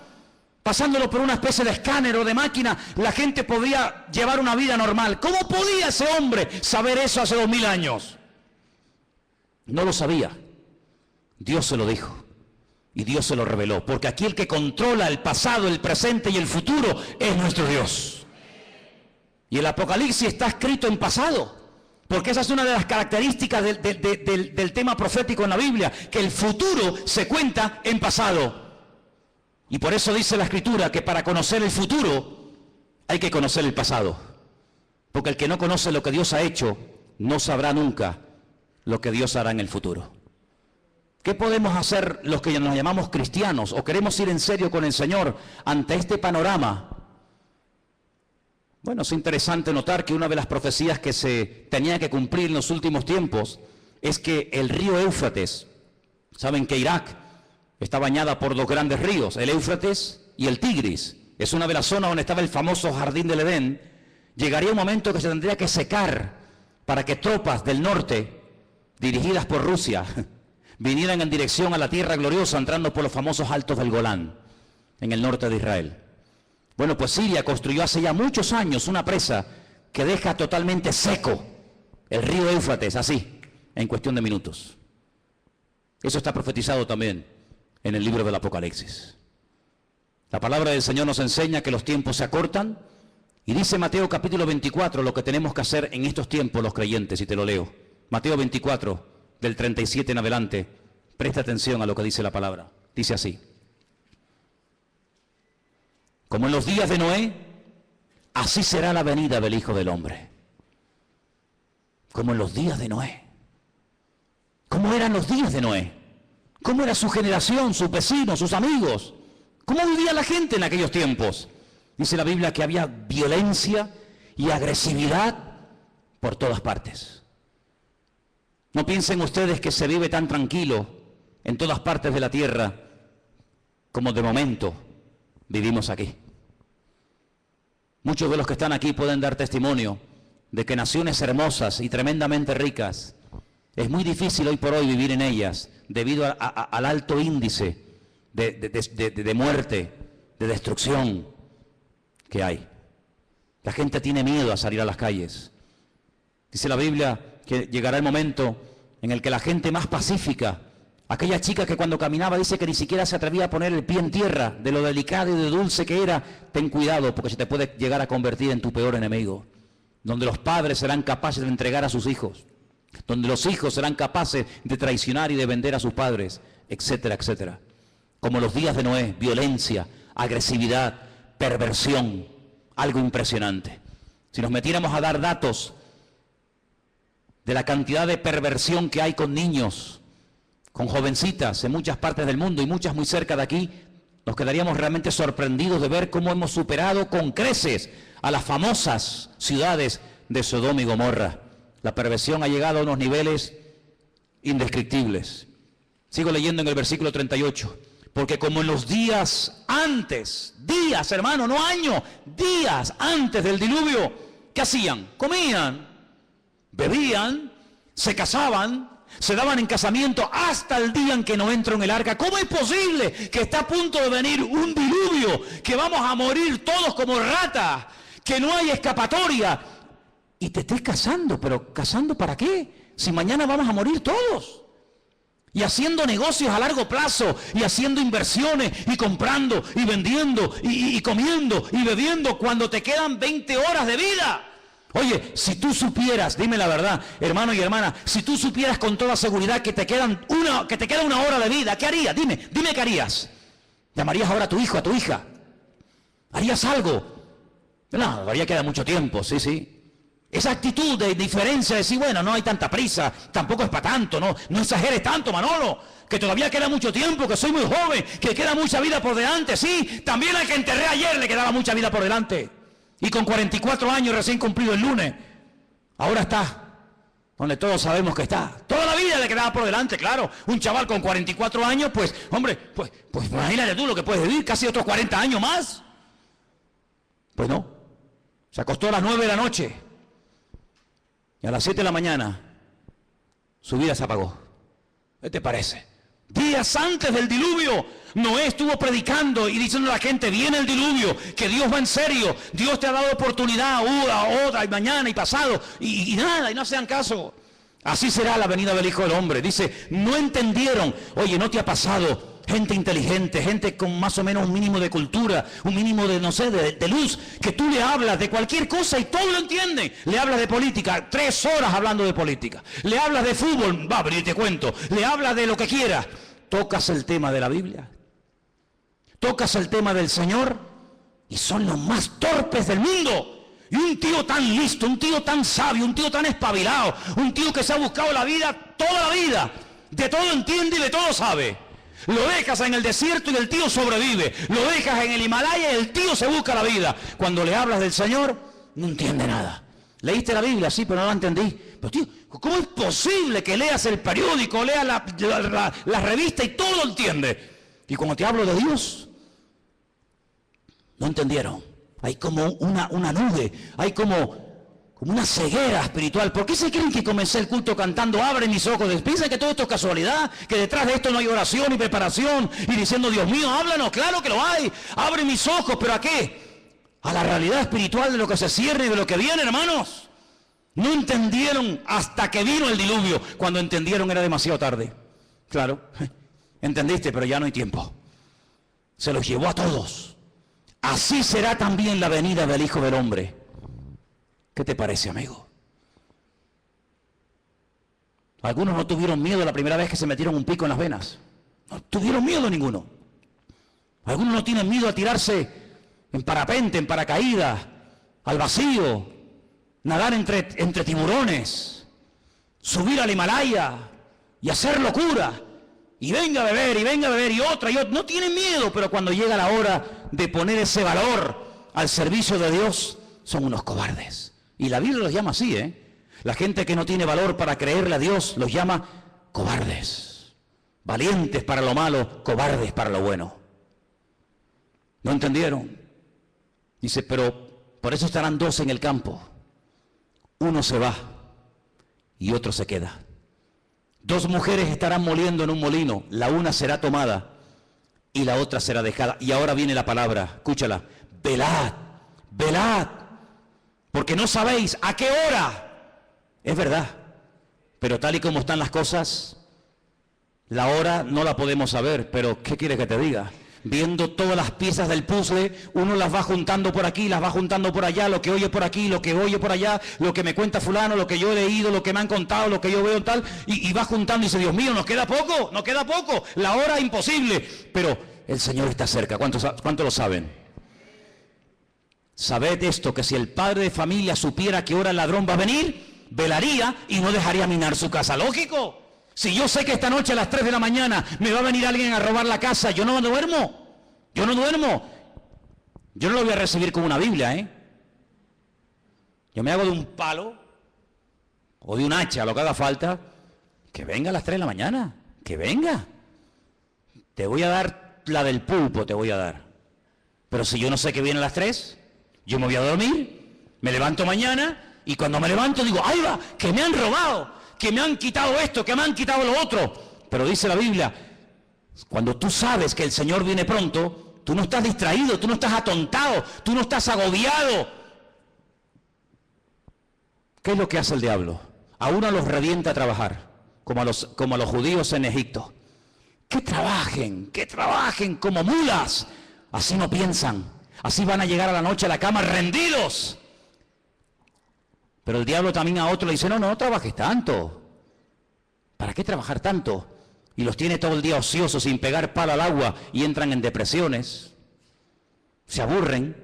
pasándolo por una especie de escáner o de máquina, la gente podría llevar una vida normal? ¿Cómo podía ese hombre saber eso hace 2000 años? No lo sabía. Dios se lo dijo. Y Dios se lo reveló. Porque aquí el que controla el pasado, el presente y el futuro es nuestro Dios. Y el Apocalipsis está escrito en pasado. Porque esa es una de las características del tema profético en la Biblia. Que el futuro se cuenta en pasado. Y por eso dice la Escritura que para conocer el futuro hay que conocer el pasado. Porque el que no conoce lo que Dios ha hecho no sabrá nunca lo que Dios hará en el futuro. ¿Qué podemos hacer los que nos llamamos cristianos o queremos ir en serio con el Señor ante este panorama? Bueno, es interesante notar que una de las profecías que se tenía que cumplir en los últimos tiempos es que el río Éufrates, saben que Irak está bañada por dos grandes ríos, el Éufrates y el Tigris, es una de las zonas donde estaba el famoso Jardín del Edén. Llegaría un momento que se tendría que secar para que tropas del norte, dirigidas por Rusia, vinieran en dirección a la tierra gloriosa, entrando por los famosos Altos del Golán, en el norte de Israel. Bueno, pues Siria construyó hace ya muchos años una presa que deja totalmente seco el río Éufrates, así, en cuestión de minutos. Eso está profetizado también en el libro del Apocalipsis. La palabra del Señor nos enseña que los tiempos se acortan, y dice Mateo capítulo 24 lo que tenemos que hacer en estos tiempos los creyentes, y te lo leo. Mateo 24, del 37 en adelante, presta atención a lo que dice la palabra. Dice así: como en los días de Noé, así será la venida del Hijo del Hombre. Como en los días de Noé. ¿Cómo eran los días de Noé? ¿Cómo era su generación, sus vecinos, sus amigos? ¿Cómo vivía la gente en aquellos tiempos? Dice la Biblia que había violencia y agresividad por todas partes. No piensen ustedes que se vive tan tranquilo en todas partes de la tierra como de momento vivimos aquí. Muchos de los que están aquí pueden dar testimonio de que naciones hermosas y tremendamente ricas, es muy difícil hoy por hoy vivir en ellas debido al alto índice de muerte, de destrucción que hay. La gente tiene miedo a salir a las calles. Dice la Biblia que llegará el momento en el que la gente más pacífica, aquella chica que cuando caminaba dice que ni siquiera se atrevía a poner el pie en tierra, de lo delicado y de dulce que era, ten cuidado porque se te puede llegar a convertir en tu peor enemigo. Donde los padres serán capaces de entregar a sus hijos, donde los hijos serán capaces de traicionar y de vender a sus padres, etcétera, etcétera. Como los días de Noé, violencia, agresividad, perversión, algo impresionante. Si nos metiéramos a dar datos de la cantidad de perversión que hay con niños, con jovencitas en muchas partes del mundo y muchas muy cerca de aquí, nos quedaríamos realmente sorprendidos de ver cómo hemos superado con creces a las famosas ciudades de Sodoma y Gomorra. La perversión ha llegado a unos niveles indescriptibles. Sigo leyendo en el versículo 38. Porque como en los días antes, días hermano, no años, días antes del diluvio, ¿qué hacían? Comían, bebían, se casaban, se daban en casamiento hasta el día en que no entró en el arca. ¿Cómo es posible que está a punto de venir un diluvio, que vamos a morir todos como ratas, que no hay escapatoria? Y te estés casando, pero ¿casando para qué? Si mañana vamos a morir todos. Y haciendo negocios a largo plazo, y haciendo inversiones, y comprando, y vendiendo, y comiendo, y bebiendo, cuando te quedan 20 horas de vida. Oye, si tú supieras, dime la verdad, hermano y hermana, si tú supieras con toda seguridad que te queda una hora de vida, ¿qué harías? Dime qué harías. ¿Llamarías ahora a tu hijo, a tu hija? ¿Harías algo? No, todavía queda mucho tiempo, sí. Esa actitud de diferencia, de decir, bueno, no hay tanta prisa, tampoco es para tanto, no exageres tanto, Manolo, que todavía queda mucho tiempo, que soy muy joven, que queda mucha vida por delante. Sí, también al que enterré ayer le quedaba mucha vida por delante. Y con 44 años recién cumplido el lunes, ahora está donde todos sabemos que está. Toda la vida le quedaba por delante, claro. Un chaval con 44 años, pues, hombre, pues imagínate tú lo que puedes vivir, casi otros 40 años más. Pues no, se acostó a las 9 de la noche. Y a las 7 de la mañana, su vida se apagó. ¿Qué te parece? Días antes del diluvio, Noé estuvo predicando y diciendo a la gente, viene el diluvio, que Dios va en serio, Dios te ha dado oportunidad, otra, y mañana, y pasado, y nada, y no hacían caso. Así será la venida del Hijo del Hombre. Dice, no entendieron. Oye, ¿no te ha pasado? Gente inteligente, gente con más o menos un mínimo de cultura, un mínimo de, no sé, de luz, que tú le hablas de cualquier cosa y todo lo entienden. Le hablas de política, 3 horas hablando de política. Le hablas de fútbol, va, pero yo te cuento. Le hablas de lo que quieras. Tocas el tema de la Biblia, tocas el tema del Señor y son los más torpes del mundo. Y un tío tan listo, un tío tan sabio, un tío tan espabilado, un tío que se ha buscado la vida toda la vida, De todo entiende y de todo sabe. Lo dejas en el desierto y el tío sobrevive. Lo dejas en el Himalaya y el tío se busca la vida. Cuando le hablas del Señor, no entiende nada. Leíste la Biblia, sí, pero no la entendí. Pero tío, ¿cómo es posible que leas el periódico, leas la revista y todo lo entiende? Y cuando te hablo de Dios, no entendieron. Hay como una nube, hay como una ceguera espiritual. ¿Por qué se creen que comencé el culto cantando abre mis ojos? ¿Piensan que todo esto es casualidad? ¿Que detrás de esto no hay oración y preparación? Y diciendo, Dios mío, háblanos, claro que lo hay. Abre mis ojos, ¿pero a qué? A la realidad espiritual de lo que se cierne y de lo que viene, hermanos. No entendieron hasta que vino el diluvio. Cuando entendieron era demasiado tarde. Claro, entendiste, pero ya no hay tiempo. Se los llevó a todos. Así será también la venida del Hijo del Hombre. ¿Qué te parece, amigo? Algunos no tuvieron miedo la primera vez que se metieron un pico en las venas. No tuvieron miedo ninguno. Algunos no tienen miedo a tirarse en parapente, en paracaídas, al vacío, nadar entre tiburones, subir al Himalaya y hacer locura. Y venga a beber, y otra. No tienen miedo, pero cuando llega la hora de poner ese valor al servicio de Dios, son unos cobardes. Y la Biblia los llama así, La gente que no tiene valor para creerle a Dios los llama cobardes. Valientes para lo malo, cobardes para lo bueno. ¿No entendieron? Dice, pero por eso estarán dos en el campo. Uno se va y otro se queda. Dos mujeres estarán moliendo en un molino. La una será tomada y la otra será dejada. Y ahora viene la palabra, escúchala. Velad, velad. Porque no sabéis a qué hora. Es verdad. Pero tal y como están las cosas, la hora no la podemos saber. Pero ¿qué quieres que te diga? Viendo todas las piezas del puzzle, uno las va juntando por aquí, las va juntando por allá, lo que oye por aquí, lo que oye por allá, lo que me cuenta fulano, lo que yo he leído, lo que me han contado, lo que yo veo tal, y va juntando y dice, Dios mío, nos queda poco, la hora imposible. Pero el Señor está cerca. ¿Cuántos lo saben? Sabed esto, que si el padre de familia supiera que hora el ladrón va a venir, velaría y no dejaría minar su casa. Lógico. Si yo sé que esta noche a las 3 de la mañana me va a venir alguien a robar la casa, yo no duermo. Yo no lo voy a recibir con una Biblia, Yo me hago de un palo o de un hacha, lo que haga falta. Que venga a las 3 de la mañana. Que venga. Te voy a dar la del pulpo, te voy a dar. Pero si yo no sé que viene a las 3... yo me voy a dormir, me levanto mañana y cuando me levanto digo, ¡ay va! Que me han robado, que me han quitado esto, que me han quitado lo otro. Pero dice la Biblia, cuando tú sabes que el Señor viene pronto, tú no estás distraído, tú no estás atontado, tú no estás agobiado. ¿Qué es lo que hace el diablo? A uno los revienta a trabajar, como a los judíos en Egipto. Que trabajen como mulas. Así no piensan. Así van a llegar a la noche a la cama rendidos. Pero el diablo también a otro le dice, no trabajes tanto. ¿Para qué trabajar tanto? Y los tiene todo el día ociosos, sin pegar palo al agua, y entran en depresiones. Se aburren,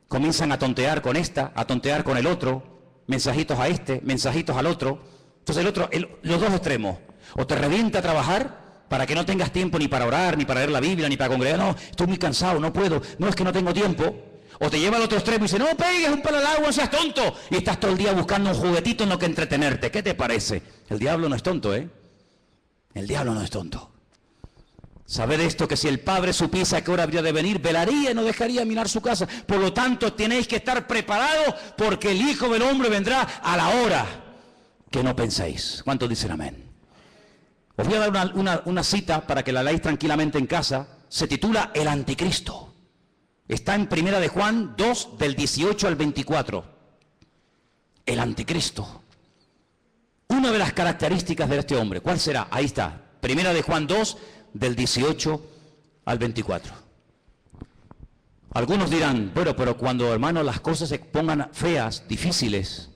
comienzan a tontear con esta, a tontear con el otro, mensajitos a este, mensajitos al otro. Entonces los dos extremos. O te revienta a trabajar, para que no tengas tiempo ni para orar, ni para leer la Biblia, ni para congregar. No, estoy muy cansado, no puedo. No, es que no tengo tiempo. O te lleva al otro extremo y dice, no pegues un palo al agua, no seas tonto. Y estás todo el día buscando un juguetito en lo que entretenerte. ¿Qué te parece? El diablo no es tonto, El diablo no es tonto. Sabed esto, que si el padre supiese a qué hora habría de venir, velaría y no dejaría minar su casa. Por lo tanto, tenéis que estar preparados, porque el Hijo del Hombre vendrá a la hora que no penséis. ¿Cuántos dicen amén? Os voy a dar una cita para que la leáis tranquilamente en casa. Se titula El Anticristo. Está en 1 de Juan 2, del 18 al 24. El Anticristo. Una de las características de este hombre, ¿cuál será? Ahí está. 1 de Juan 2, del 18 al 24. Algunos dirán, bueno, pero cuando, hermano, las cosas se pongan feas, difíciles,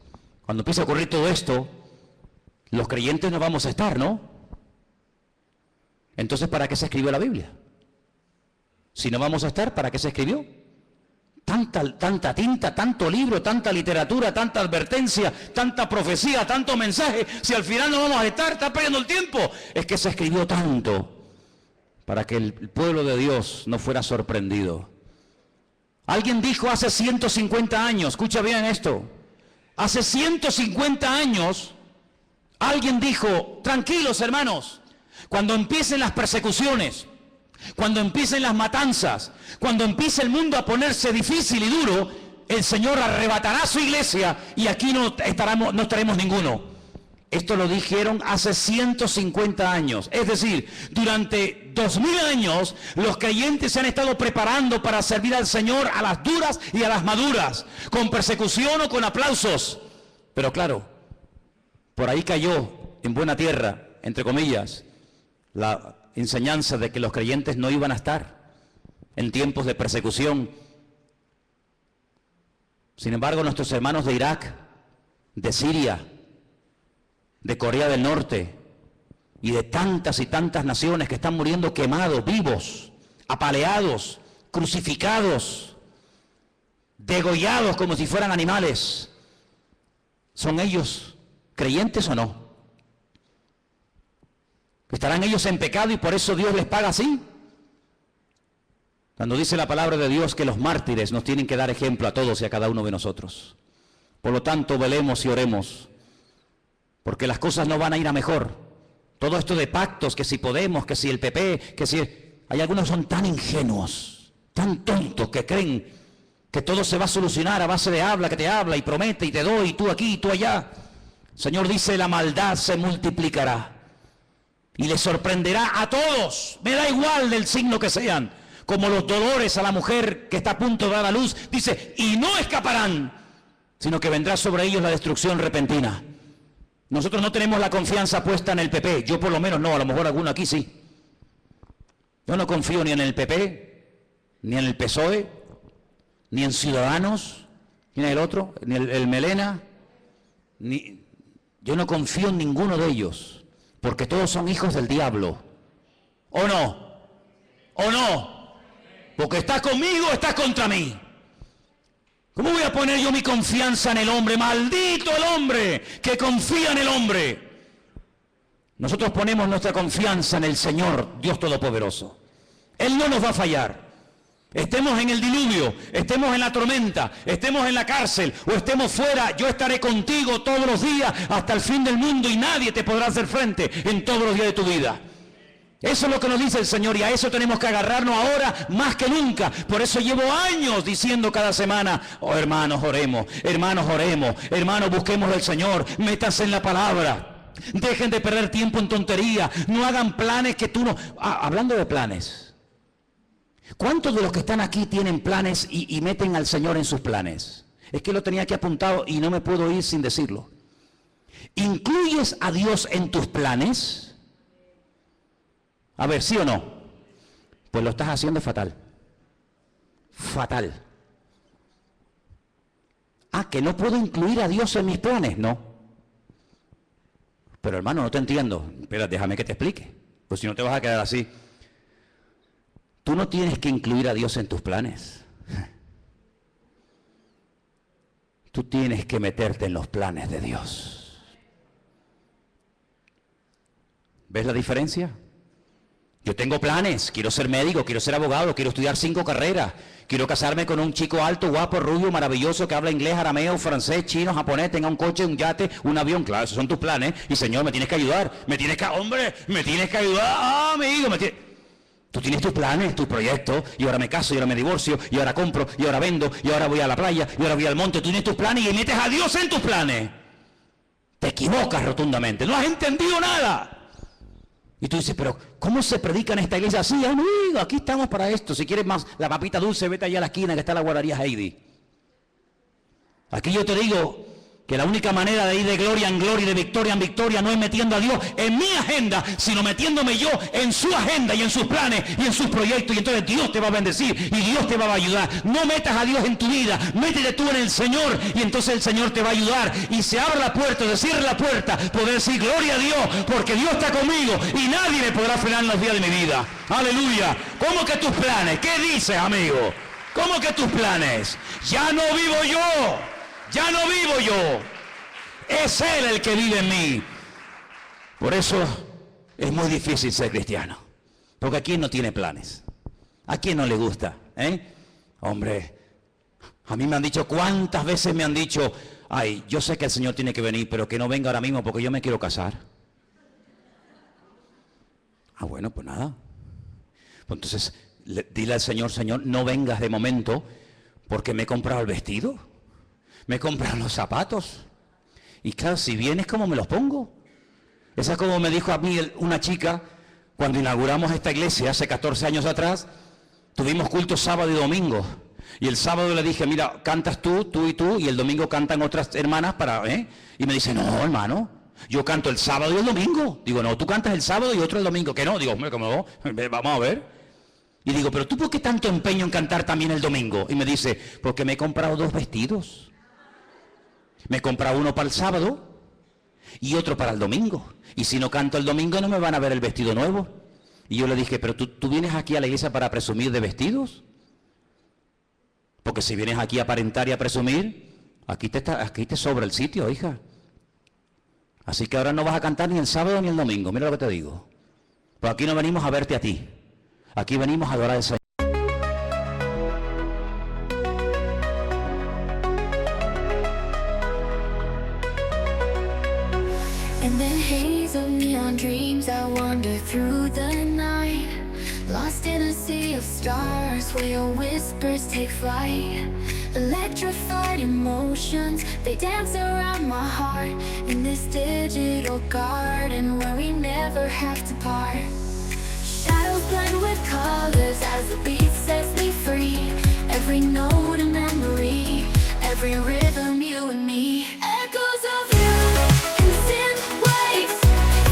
cuando empiece a ocurrir todo esto, los creyentes no vamos a estar, ¿no? Entonces, ¿para qué se escribió la Biblia? Si no vamos a estar, ¿para qué se escribió? Tanta tinta, tanto libro, tanta literatura, tanta advertencia, tanta profecía, tanto mensaje. Si al final no vamos a estar, está perdiendo el tiempo. Es que se escribió tanto para que el pueblo de Dios no fuera sorprendido. Alguien dijo hace 150 años, escucha bien esto, hace 150 años, alguien dijo, tranquilos hermanos, cuando empiecen las persecuciones, cuando empiecen las matanzas, cuando empiece el mundo a ponerse difícil y duro, el Señor arrebatará a su iglesia y aquí no estaremos ninguno. Esto lo dijeron hace 150 años. Es decir, durante 2000 años los creyentes se han estado preparando para servir al Señor a las duras y a las maduras, con persecución o con aplausos. Pero claro, por ahí cayó en buena tierra, entre comillas, la enseñanza de que los creyentes no iban a estar en tiempos de persecución. Sin embargo, nuestros hermanos de Irak, de Siria, de Corea del Norte y de tantas y tantas naciones que están muriendo quemados, vivos, apaleados, crucificados, degollados como si fueran animales, ¿son ellos creyentes o no? ¿Estarán ellos en pecado y por eso Dios les paga así? Cuando dice la palabra de Dios que los mártires nos tienen que dar ejemplo a todos y a cada uno de nosotros. Por lo tanto, velemos y oremos, porque las cosas no van a ir a mejor. Todo esto de pactos, que si Podemos, que si el PP, que si... Hay algunos que son tan ingenuos, tan tontos, que creen que todo se va a solucionar a base de habla, que te habla y promete y te doy, y tú aquí y tú allá. El Señor dice, la maldad se multiplicará. Y les sorprenderá a todos, me da igual del signo que sean, como los dolores a la mujer que está a punto de dar a luz, dice, y no escaparán, sino que vendrá sobre ellos la destrucción repentina. Nosotros no tenemos la confianza puesta en el PP, yo por lo menos no, a lo mejor alguno aquí sí. Yo no confío ni en el PP, ni en el PSOE, ni en Ciudadanos, ni en el otro, ni el Melena, yo no confío en ninguno de ellos. Porque todos son hijos del diablo. ¿O no? ¿O no? Porque estás conmigo o estás contra mí. ¿Cómo voy a poner yo mi confianza en el hombre? Maldito el hombre que confía en el hombre. Nosotros ponemos nuestra confianza en el Señor, Dios Todopoderoso. Él no nos va a fallar. Estemos en el diluvio, estemos en la tormenta, estemos en la cárcel o estemos fuera, yo estaré contigo todos los días hasta el fin del mundo y nadie te podrá hacer frente en todos los días de tu vida. Eso es lo que nos dice el Señor y a eso tenemos que agarrarnos ahora más que nunca. Por eso llevo años diciendo cada semana, oh hermanos oremos, hermanos busquemos al Señor, métanse en la palabra, dejen de perder tiempo en tontería, no hagan planes que tú no... hablando de planes. ¿Cuántos de los que están aquí tienen planes y meten al Señor en sus planes? Es que lo tenía aquí apuntado y no me puedo ir sin decirlo. ¿Incluyes a Dios en tus planes? A ver, ¿sí o no? Pues lo estás haciendo fatal. Fatal. ¿Que no puedo incluir a Dios en mis planes? No. Pero hermano, no te entiendo. Espera, déjame que te explique. Pues si no te vas a quedar así. Tú no tienes que incluir a Dios en tus planes. Tú tienes que meterte en los planes de Dios. ¿Ves la diferencia? Yo tengo planes, quiero ser médico, quiero ser abogado, quiero estudiar 5 carreras, quiero casarme con un chico alto, guapo, rubio, maravilloso, que habla inglés, arameo, francés, chino, japonés, tenga un coche, un yate, un avión. Claro, esos son tus planes. Y Señor, me tienes que ayudar, me tienes que ayudar, amigo, Tú tienes tus planes, tus proyectos, y ahora me caso, y ahora me divorcio, y ahora compro, y ahora vendo, y ahora voy a la playa, y ahora voy al monte. Tú tienes tus planes y metes a Dios en tus planes. Te equivocas rotundamente, no has entendido nada. Y tú dices, pero ¿cómo se predica en esta iglesia así? Amigo, aquí estamos para esto. Si quieres más la papita dulce, vete allá a la esquina que está la guardería Heidi. Aquí yo te digo que la única manera de ir de gloria en gloria y de victoria en victoria no es metiendo a Dios en mi agenda, sino metiéndome yo en su agenda y en sus planes y en sus proyectos. Y entonces Dios te va a bendecir y Dios te va a ayudar. No metas a Dios en tu vida, métete tú en el Señor y entonces el Señor te va a ayudar. Y se abre la puerta, se cierra la puerta, poder decir gloria a Dios, porque Dios está conmigo y nadie me podrá frenar en los días de mi vida. Aleluya. ¿Cómo que tus planes? ¿Qué dices, amigo? ¿Cómo que tus planes? Ya no vivo yo. Ya no vivo yo. Es Él el que vive en mí. Por eso es muy difícil ser cristiano. Porque ¿a quién no tiene planes? ¿A quién no le gusta? Hombre, a mí me han dicho, ¿cuántas veces me han dicho? Ay, yo sé que el Señor tiene que venir, pero que no venga ahora mismo porque yo me quiero casar. Ah, bueno, pues nada. Pues entonces, dile al Señor, Señor, no vengas de momento porque me he comprado el vestido, me he comprado los zapatos. Y claro, si vienes, ¿cómo me los pongo? Esa es como me dijo a mí una chica cuando inauguramos esta iglesia hace 14 años atrás. Tuvimos culto sábado y domingo. Y el sábado le dije, mira, cantas tú y tú, y el domingo cantan otras hermanas Y me dice, no, hermano, yo canto el sábado y el domingo. Digo, no, tú cantas el sábado y otro el domingo. Que no, digo, hombre, ¿cómo? Vamos a ver. Y digo, pero tú, ¿por qué tanto empeño en cantar también el domingo? Y me dice, porque me he comprado 2 vestidos. Me he comprado uno para el sábado y otro para el domingo. Y si no canto el domingo no me van a ver el vestido nuevo. Y yo le dije, pero tú vienes aquí a la iglesia para presumir de vestidos. Porque si vienes aquí a aparentar y a presumir, aquí te sobra el sitio, hija. Así que ahora no vas a cantar ni el sábado ni el domingo, mira lo que te digo. Pues aquí no venimos a verte a ti. Aquí venimos a adorar al Señor. In the haze of neon dreams I wander through the night, lost in a sea of stars where your whispers take flight. Electrified emotions, they dance around my heart in this digital garden where we never have to part. Shadows blend with colors as the beat sets me free. Every note a memory, every rhythm you and me. Echoes of you in synth waves,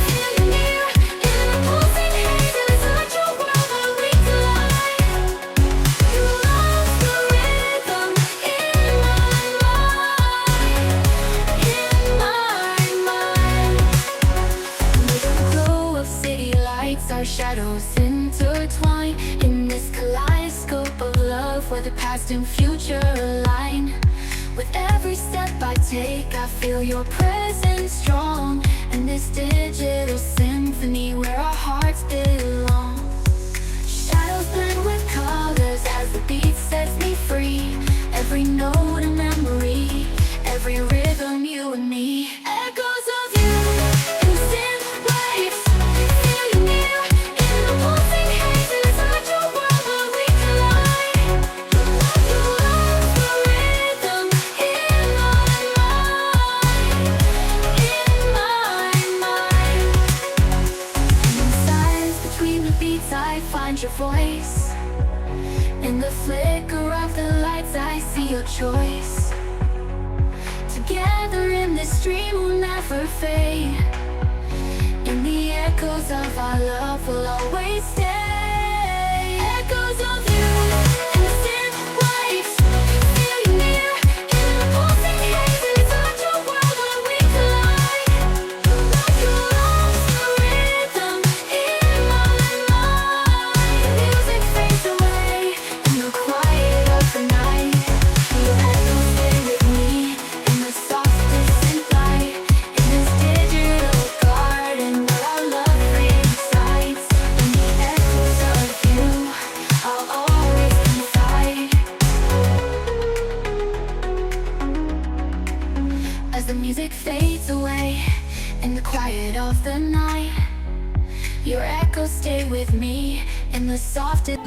feel you near in the pulsing haze. It's such a world where we collide. You lost the rhythm in my mind. With the glow of city lights, our shadows intertwine in this kaleidoscope of love where the past and future align. With every step I take, I feel your presence strong, and this digital symphony where our hearts belong. Shadows blend with colors as the beat sets me free. Every note a memory, every rhythm you and me. Echoes of you in synth waves, feel you near in the pulsing haze. It's such a world where we collide. You lost the rhythm in my mind. And in silence between the beats I find your voice. In the flicker of the lights I see your choice. Together in this dream we'll never fade. In the echoes of our love will always stay. Echoes of you in the synth waves, feel you near in the pulsing haze. It's such a world where we collide. You lost the rhythm in my mind. Music fades away in the quiet of the night. Your echoes stay with me in the softest light. In this digital garden where our love resides. In the echoes of you, I'll always confide. As the music fades away in the quiet of the night, your echoes stay with me in the softest.